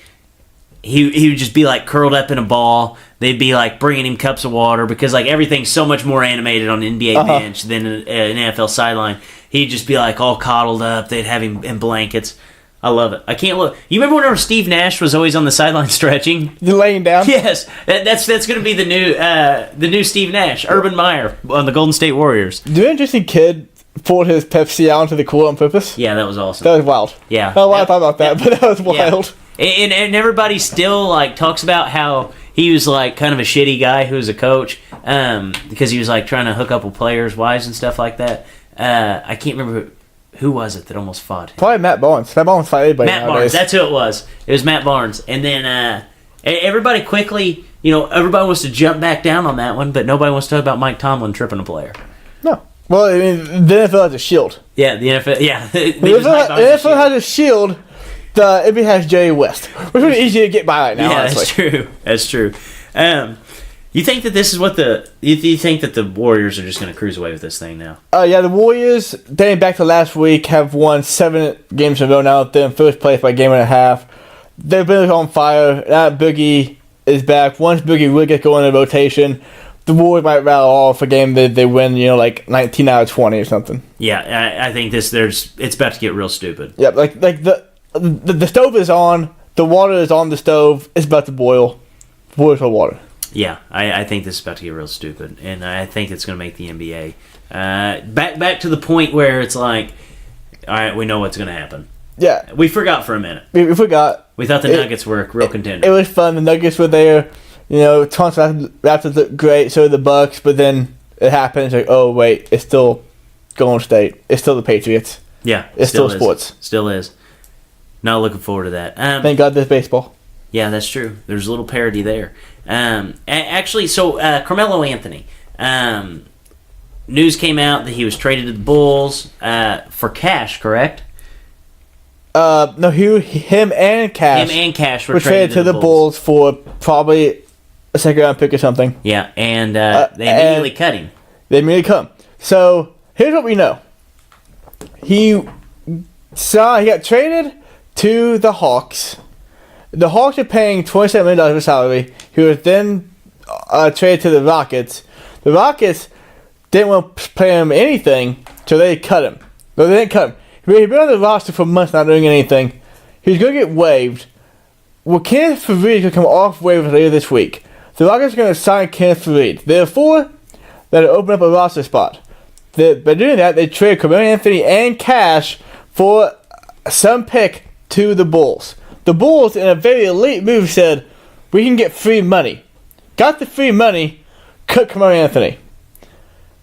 He would just be curled up in a ball. They'd be bringing him cups of water because everything's so much more animated on an NBA bench than an NFL sideline. He'd just be all coddled up. They'd have him in blankets. I love it. I can't look. You remember whenever Steve Nash was always on the sideline stretching? You're laying down? Yes, that's going to be the new Steve Nash, Urban Meyer on the Golden State Warriors. Do you interesting kid poured his Pepsi out onto the court on purpose? Yeah, that was awesome. That was wild. Yeah. I don't know why I thought about that, but that was Yeah. wild. And everybody still talks about how he was kind of a shitty guy who was a coach because he was trying to hook up with players' wives and stuff like that. I can't remember who was it that almost fought him. Probably Matt Barnes. Matt Barnes fight anybody Matt nowadays. Barnes. That's who it was. It was Matt Barnes. And then everybody quickly, everybody wants to jump back down on that one, but nobody wants to talk about Mike Tomlin tripping a player. No. Well, I mean, the NFL has a shield. Yeah, the NFL. Yeah, The NFL has a shield. The NBA has Jerry West, which is easy to get by right now. Yeah, honestly. that's true. That's true. You think that this is what you think that the Warriors are just going to cruise away with this thing now? Yeah, the Warriors, dating back to last week, have won 7 games in a row now. They're in first place by a game and a half. They've been on fire. Now Boogie is back. Once Boogie really gets going in the rotation, the Warriors might rattle off a game that they win, 19 out of 20 or something. Yeah, I think it's about to get real stupid. Yep, the stove is on. The water is on the stove. It's about to boil. Boil for water. Yeah, I think this is about to get real stupid, and I think it's going to make the NBA back to the point where it's all right, we know what's going to happen. Yeah, We forgot for a minute. we forgot. We thought the Nuggets were a real contender. It was fun. The Nuggets were there. Toronto Raptors looked great. So did the Bucks. But then it happened. It's oh wait, it's still Golden State. It's still the Patriots. Yeah, It's still is. sports. Still is. Not looking forward to that. Thank God there's baseball. Yeah, that's true. There's a little parody there. Actually, so Carmelo Anthony. News came out that he was traded to the Bulls for cash, correct? No, him and Cash. Him and Cash were were traded to the Bulls for probably a second round pick or something. Yeah, and they immediately cut him. They immediately come. So here's what we know. He got traded to the Hawks. The Hawks are paying $27 million of salary. He was then traded to the Rockets. The Rockets didn't want to pay him anything, so they cut him. No, they didn't cut him. He's been on the roster for months not doing anything. He's going to get waived. Well, Kenneth Faried is going to come off waivers later this week. The Rockets are going to sign Kenneth Faried. Therefore, they'll open up a roster spot. By doing that, they trade Carmelo Anthony and Cash for some pick to the Bulls. The Bulls, in a very elite move, said, we can get free money. Got the free money, cut Carmelo Anthony.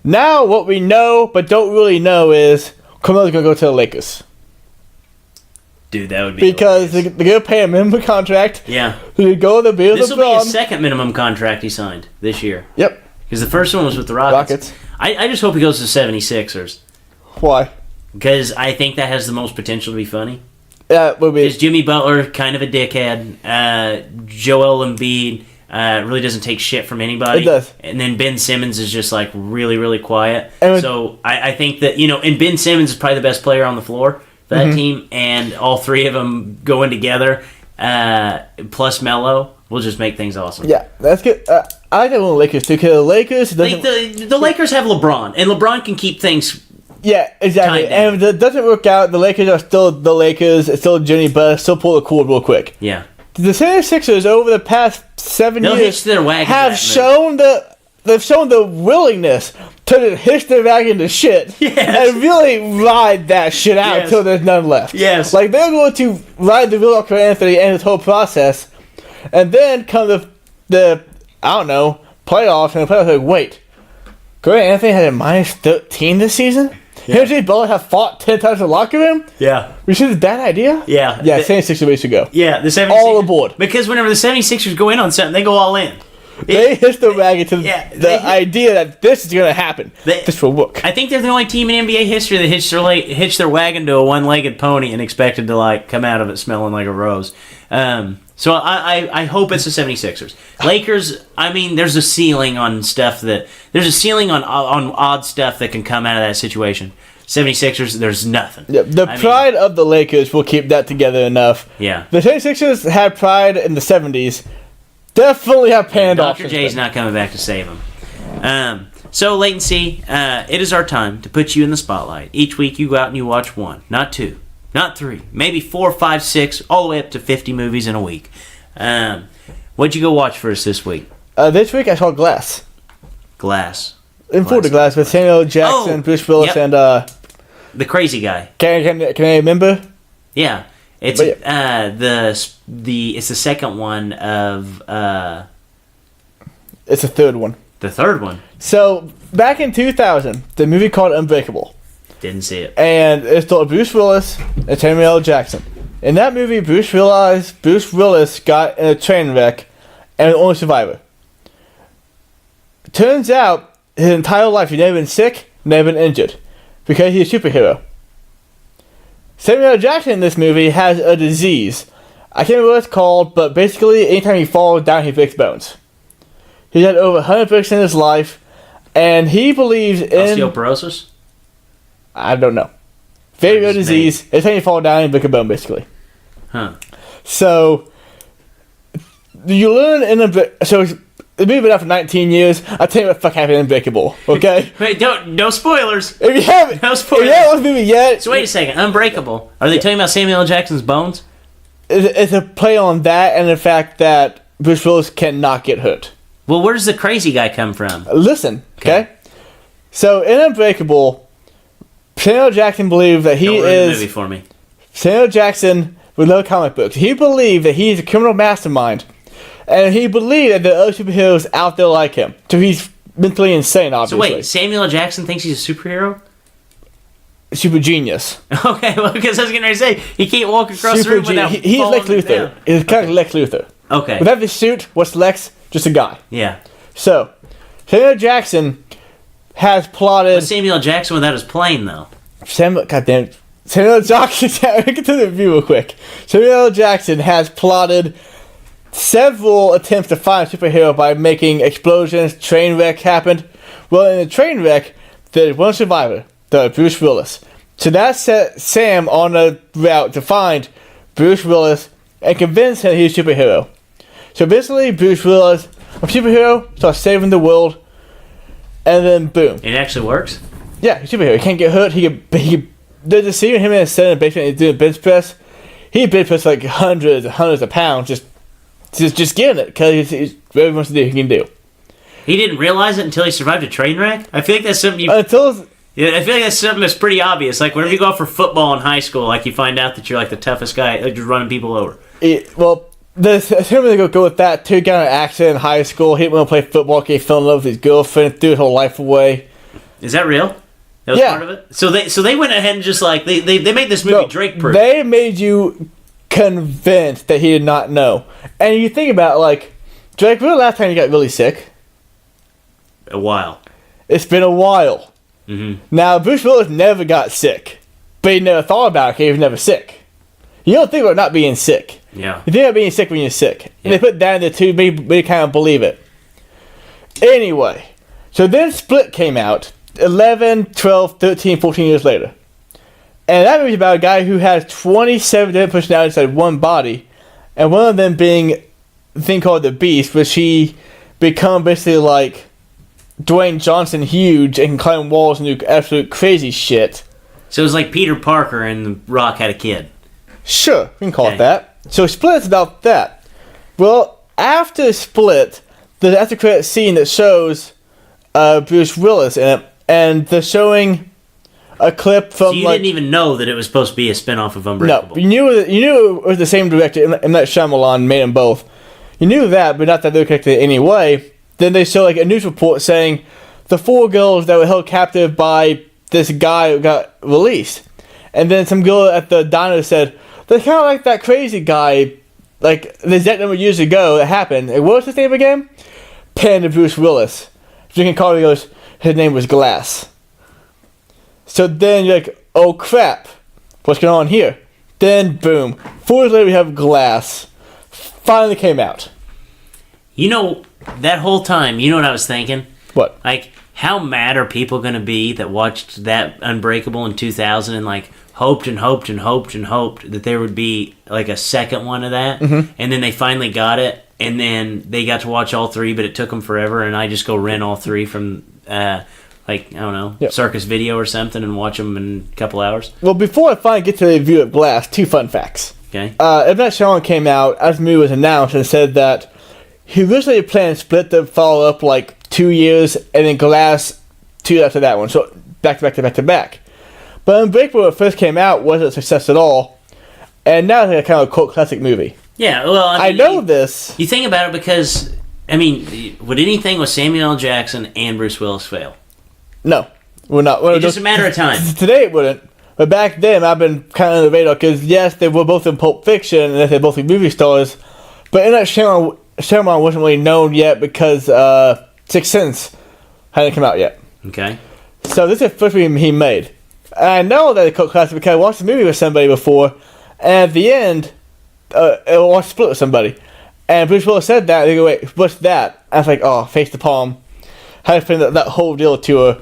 Now, what we know, but don't really know, is Carmelo's going to go to the Lakers. Dude, that would be Because they're going to pay a minimum contract. Yeah. To go to the Bills. This will be his second minimum contract he signed this year. Yep. Because the first one was with the Rockets. I just hope he goes to 76ers. Why? because I think that has the most potential to be funny. Would be. Is Jimmy Butler kind of a dickhead? Joel Embiid really doesn't take shit from anybody. It does. And then Ben Simmons is just like really, really quiet. And So I think that, and Ben Simmons is probably the best player on the floor for that team, and all three of them going together, plus Melo, will just make things awesome. Yeah, that's good. I like that one the Lakers too, because the Lakers doesn't. The Lakers have LeBron, and LeBron can keep things. Yeah, exactly. Tied down. And if it doesn't work out, the Lakers are still the Lakers. It's still Jimmy Butler. Still pull the cord real quick. Yeah. The 76ers over the past 7 They'll years hitch their wagon to have that shown they've shown the willingness to hitch their wagon to shit Yes. and really ride that shit out Yes. until there's none left. Yes. Like they're going to ride the wheel of Anthony and his whole process, and then come the I don't know playoffs, and the playoffs are like, wait, Grant Anthony had a minus 13 this season. Him and Jimmy Butler have fought 10 times in the locker room. Yeah. We should have a bad idea. Yeah. Yeah, 76 weeks ago. Yeah, the 76ers. All aboard. Because whenever the 76ers go in on something, they go all in. They hitched the wagon to Yeah, the they- idea that this is going to happen. This will work. I think they're the only team in NBA history that hitched their wagon to a one-legged pony and expected to like come out of it smelling like a rose. So I hope it's the 76ers. Lakers, I mean, there's a ceiling on there's a ceiling on odd stuff that can come out of that situation. 76ers, there's nothing. Yeah, the pride of the Lakers will keep that together enough. Yeah. The 76ers had pride in the 70s. Definitely have panned off. Dr. J's not coming back to save him. So, Latency, it is our time to put you in the spotlight. Each week you go out and you watch one, not two, not three, maybe 4, 5, 6, all the way up to 50 movies in a week. What'd you go watch for us this week? This week I saw Glass. Glass. In Florida Glass with Samuel L. Jackson, Oh, Bruce Willis, yep. and The crazy guy. can I remember? Yeah. It's But it's the second one of It's the third one. the third one. So back in 2000, the movie called Unbreakable, Didn't see it. and it's starred Bruce Willis and Samuel L. Jackson. In that movie, Bruce Willis got in a train wreck and was the only survivor. Turns out his entire life he'd never been sick, never been injured, because he's a superhero. Samuel L. Jackson in this movie has a disease. I can't remember what it's called, but basically anytime he falls down, he breaks bones. He's had over 100 breaks in his life, and he believes in... Osteoporosis? I don't know. Very rare Just disease. Every time you fall down, you break a bone, basically. Huh. So, you learn in so the movie been out for 19 years. I'll tell you what the fuck happened in Unbreakable, okay? Wait, no spoilers. If you haven't, No if spoilers. you haven't watched the movie yet, So wait a second. Unbreakable. Are they telling about Samuel L. Jackson's bones? it's a play on that and the fact that Bruce Willis cannot get hurt. Well, where does the crazy guy come from? Listen, okay? So, in Unbreakable, Samuel L. Jackson believed that he Don't ruin the movie is... for me. Samuel L. Jackson with no comic books. He believed that he's a criminal mastermind. And he believed that there are other superheroes out there like him. So he's mentally insane, So obviously. wait, Samuel L. Jackson thinks he's a superhero? Super genius. Okay, well, because I was going to say, he can't walk across the Super room without genius. He's Lex falling Luthor. down. He's kind of Lex Luthor. Okay, Without the suit, what's Lex? Just a guy. yeah. So, Samuel L. Jackson has plotted... But Samuel L. Jackson without his plane, though. Samuel L. Jackson... Get to the review real quick. Samuel L. Jackson has plotted several attempts to find a superhero by making explosions, train wreck happened. Well, in the train wreck, there's one survivor, Bruce Willis. So that set Sam on a route to find Bruce Willis and convince him he's a superhero. So basically, Bruce Willis, a superhero, starts saving the world, and then boom. It actually works? Yeah, he's a superhero. He can't get hurt. There's a scene of him in a set in the basement. He's doing bench press. He bench press like hundreds of pounds, just getting it because he's whatever he wants to do, he can do. He didn't realize it until he survived a train wreck? I feel like that's something Until Yeah, I feel like that's something that's pretty obvious. Like, whenever you go out for football in high school, like, you find out that you're, like, the toughest guy, like, just running people over. him to go with that too. Got in an accident in high school. He didn't want to play football. He fell in love with his girlfriend. Threw his whole life away. Is that real? That was Yeah. part of it? So they went ahead and just, like, they made this movie Drake-proof. They made you convinced that he did not know. And you think about it, like, Drake, when was the last time you got really sick? A while. It's been a while. Mm-hmm. Now, Bruce Willis never got sick. but he never thought about it because he was never sick. You don't think about not being sick. Yeah. You think about being sick when you're sick. And Yeah. they put that in there too, but you kind of believe it. Anyway, so then Split came out 11, 12, 13, 14 years later. And that movie's about a guy who has 27 different personalities inside one body, and one of them being a thing called the Beast, which he become basically like Dwayne Johnson huge and can climb walls and do absolute crazy shit. So it was like Peter Parker and The Rock had a kid. Sure, we can call Okay. it that. So Split is about that. Well, after Split, there's an after credit scene that shows Bruce Willis in it, and they're showing a clip from So you didn't even know that it was supposed to be a spin-off of no, Unbreakable. you knew it was the same director. M. Night Shyamalan made them both. You knew that, but not that they were connected anyway. Then they show like a news report saying the 4 girls that were held captive by this guy who got released, and then some girl at the diner said they're kind of like that crazy guy, like the exact number of years ago that happened. Like, what was his name again? Panda Bruce Willis. Drinking coffee goes, his name was Glass. So then you're like, oh crap, what's going on here? Then boom, 4 years later we have Glass. Finally came out. You know, that whole time, you know what I was thinking? What? Like, how mad are people going to be that watched that Unbreakable in 2000 and, like, hoped and hoped and hoped and hoped that there would be, like, a second one of that? Mm-hmm. And then they finally got it, and then they got to watch all 3, but it took them forever, and I just go rent all 3 from, like, I don't know, Yep. Circus Video or something and watch them in a couple hours. Well, before I finally get to the review of Glass, 2 fun facts. Okay? M. Night Shyamalan came out as the movie was announced and said that he originally planned Split to follow up like 2 years and then Glass 2 after that one, so back to back to back to back. But Unbreakable, when it first came out, wasn't a success at all, and now it's like a kind of a cult classic movie. Yeah, well, I mean, know this. You think about it because, I mean, would anything with Samuel L. Jackson and Bruce Willis fail? No, we're not. It's just a matter of time. Today it wouldn't, but back then I've been kind of on the radar because yes, they were both in Pulp Fiction and they're both movie stars, but in that Shyamalan wasn't really known yet because Sixth Sense hadn't come out yet. Okay? So this is the first movie he made. And I know that it's cult classic because I watched the movie with somebody before, and at the end, I watched Split with somebody, and Bruce Willis said that. They go, "Wait, what's that?" I was like, "Oh, face the palm." Had to explain that whole deal to her,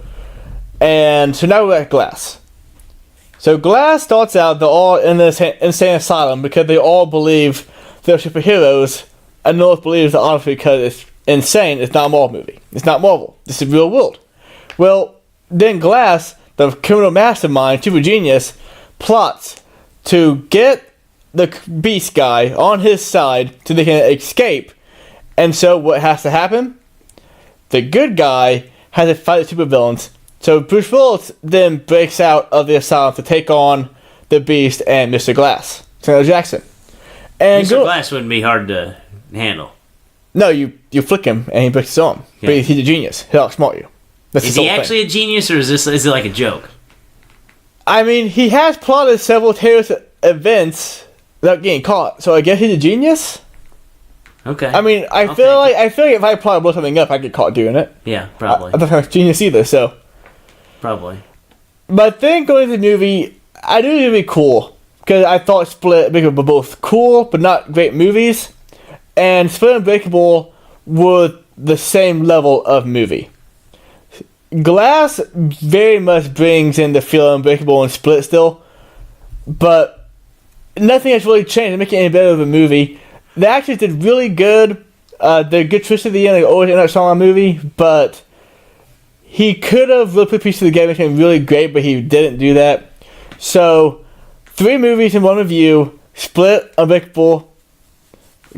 and so now we're at Glass. So Glass starts out they're all in this insane asylum because they all believe they're superheroes, and no one believes that honestly because it's insane. It's not a Marvel movie. It's not Marvel. This is real world. Well, then Glass, the criminal mastermind, super genius, plots to get the Beast guy on his side so they can escape. And so what has to happen? The good guy has to fight the supervillains. So Bruce Willis then breaks out of the asylum to take on the Beast and Mr. Glass, Samuel Jackson. And Mr. Glass wouldn't be hard to handle. No, you flick him and he breaks his arm. Yeah. But he's a genius. He'll outsmart you. That's Is his he whole thing. actually a genius, or is it like a joke? I mean, he has plotted several terrorist events without getting caught, so I guess he's a genius. Okay. I mean, I feel like if I plot to blow something up, I get caught doing it. Yeah, probably. I'm not a genius either, so. Probably. But then going to the movie, I knew it would be cool because I thought Split and Unbreakable were both cool, but not great movies, and Split and Unbreakable were the same level of movie. Glass very much brings in the feel of Unbreakable and Split still, but nothing has really changed to make it any better of a movie. The actors did really good. The good twist at the end, like always in that song movie, but he could have really put a piece of the game, making it really great, but he didn't do that. So, 3 movies in one review: Split, Unbreakable,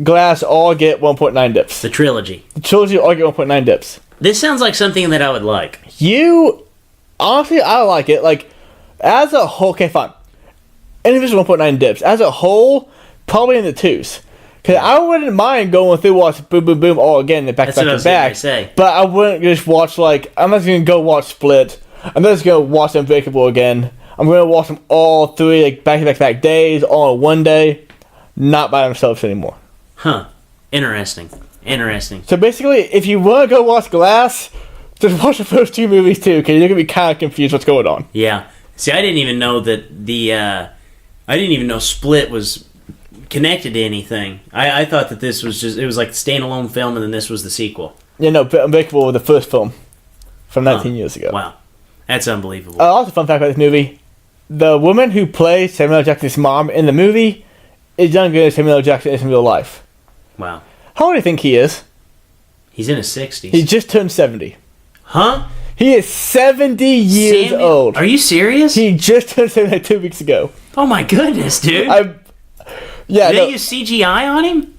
Glass, all get 1.9 dips. The trilogy. The trilogy all get 1.9 dips. This sounds like something that I would like. Honestly, I like it. Like, as a whole, okay, fine. Individual 1.9 dips. As a whole, probably in the 2s. Because I wouldn't mind going through watch Boom Boom Boom all again, back That's to what I back was to back. gonna say. But I wouldn't just watch, like, I'm not going to go watch Split. I'm not just going to watch Unbreakable again. I'm going to watch them all 3, like, back to back to back days, all in one day. Not by themselves anymore. Huh. Interesting. Interesting. So basically, if you want to go watch Glass, just watch the first 2 movies too, because you're going to be kind of confused what's going on. Yeah. See, I didn't even know that I didn't even know Split was connected to anything. I thought that this was it was like the standalone film, and then this was the sequel. Yeah, no, Unbreakable was the first film from 19 years ago. Wow, that's unbelievable. Also, fun fact about this movie: the woman who plays Samuel L. Jackson's mom in the movie is younger than Samuel L. Jackson is in real life. Wow, How old do you think he is? he's in his 60s. He just turned 70. Huh? He is 70 years Samuel- old. Are you serious? He just turned 70 like 2 weeks ago. Oh my goodness, dude! Yeah, Did no, they use CGI on him?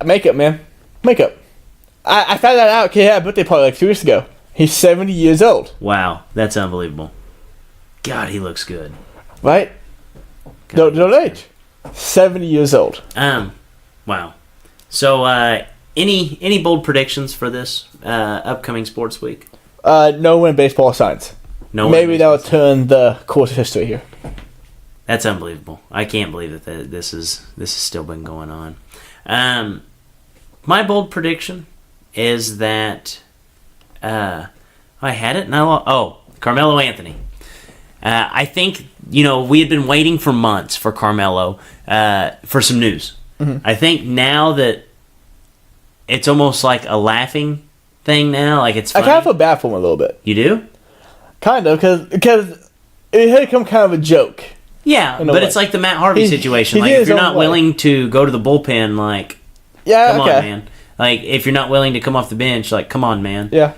makeup, man. Makeup. I found that out. He had a birthday party like 2 weeks ago. He's 70 years old, Wow, that's unbelievable. God, he looks good. right? God, Don't age. 70 years old. Wow. So, any bold predictions for this upcoming sports week? No one in baseball science. No. Maybe that will turn the course of history here. That's unbelievable. I can't believe that this has still been going on. My bold prediction is that I had it and I lost. Oh, Carmelo Anthony. I think we had been waiting for months for Carmelo for some news. Mm-hmm. I think now that it's almost like a laughing thing now, like it's funny. I kind of feel bad for him a little bit. You do? Kind of, because it had become kind of a joke. Yeah, In a but way. it's like the Matt Harvey He- situation. he Like did if his you're own not way. willing to go to the bullpen, like Yeah, come okay. on, man. Like if you're not willing to come off the bench, like come on, man. Yeah.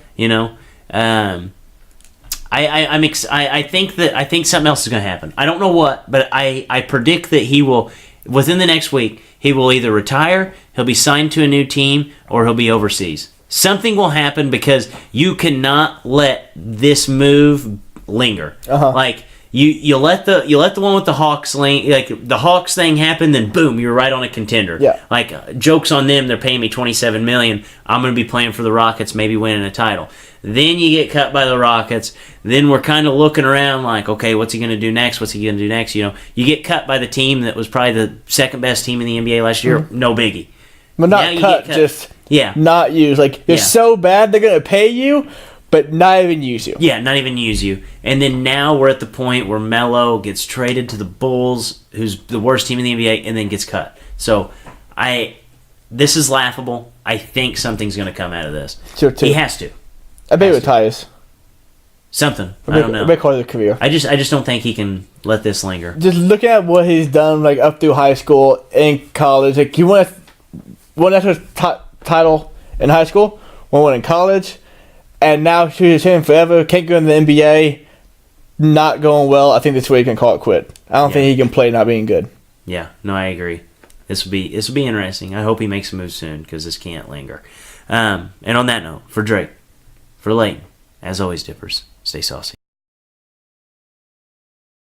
I think something else is going to happen. I don't know what, but I predict that he will within the next week. He will either retire, he'll be signed to a new team, or he'll be overseas. Something will happen because you cannot let this move linger. Uh-huh. Like you let the one with the Hawks like the Hawks thing happen, then boom, you're right on a contender. Yeah. Like jokes on them, they're paying me $27 million. I'm going to be playing for the Rockets, maybe winning a title. Then you get cut by the Rockets. Then we're kind of looking around like, okay, what's he going to do next? What's he going to do next? You get cut by the team that was probably the second best team in the NBA last year. Mm-hmm. No biggie. But Now not you cut, get cut. just Yeah. not used. Like, you're Yeah. so bad, they're going to pay you, but not even use you. Yeah, not even use you. And then now we're at the point where Melo gets traded to the Bulls, who's the worst team in the NBA, and then gets cut. So this is laughable. I think something's going to come out of this. Sure, too. He has to. I bet he has to. retires. Something. A I don't know. big part of the career. I just don't think he can let this linger. Just looking at what he's done, like, up through high school and college. Like, he won a national title in high school, won one in college, and now he's him forever. Can't go in the NBA. Not going well. I think this way he can call it quit. I don't think he can play not being good. Yeah, no, I agree. This will be interesting. I hope he makes a move soon because this can't linger. And on that note, for Drake, for Leighton, as always, Dippers, stay saucy.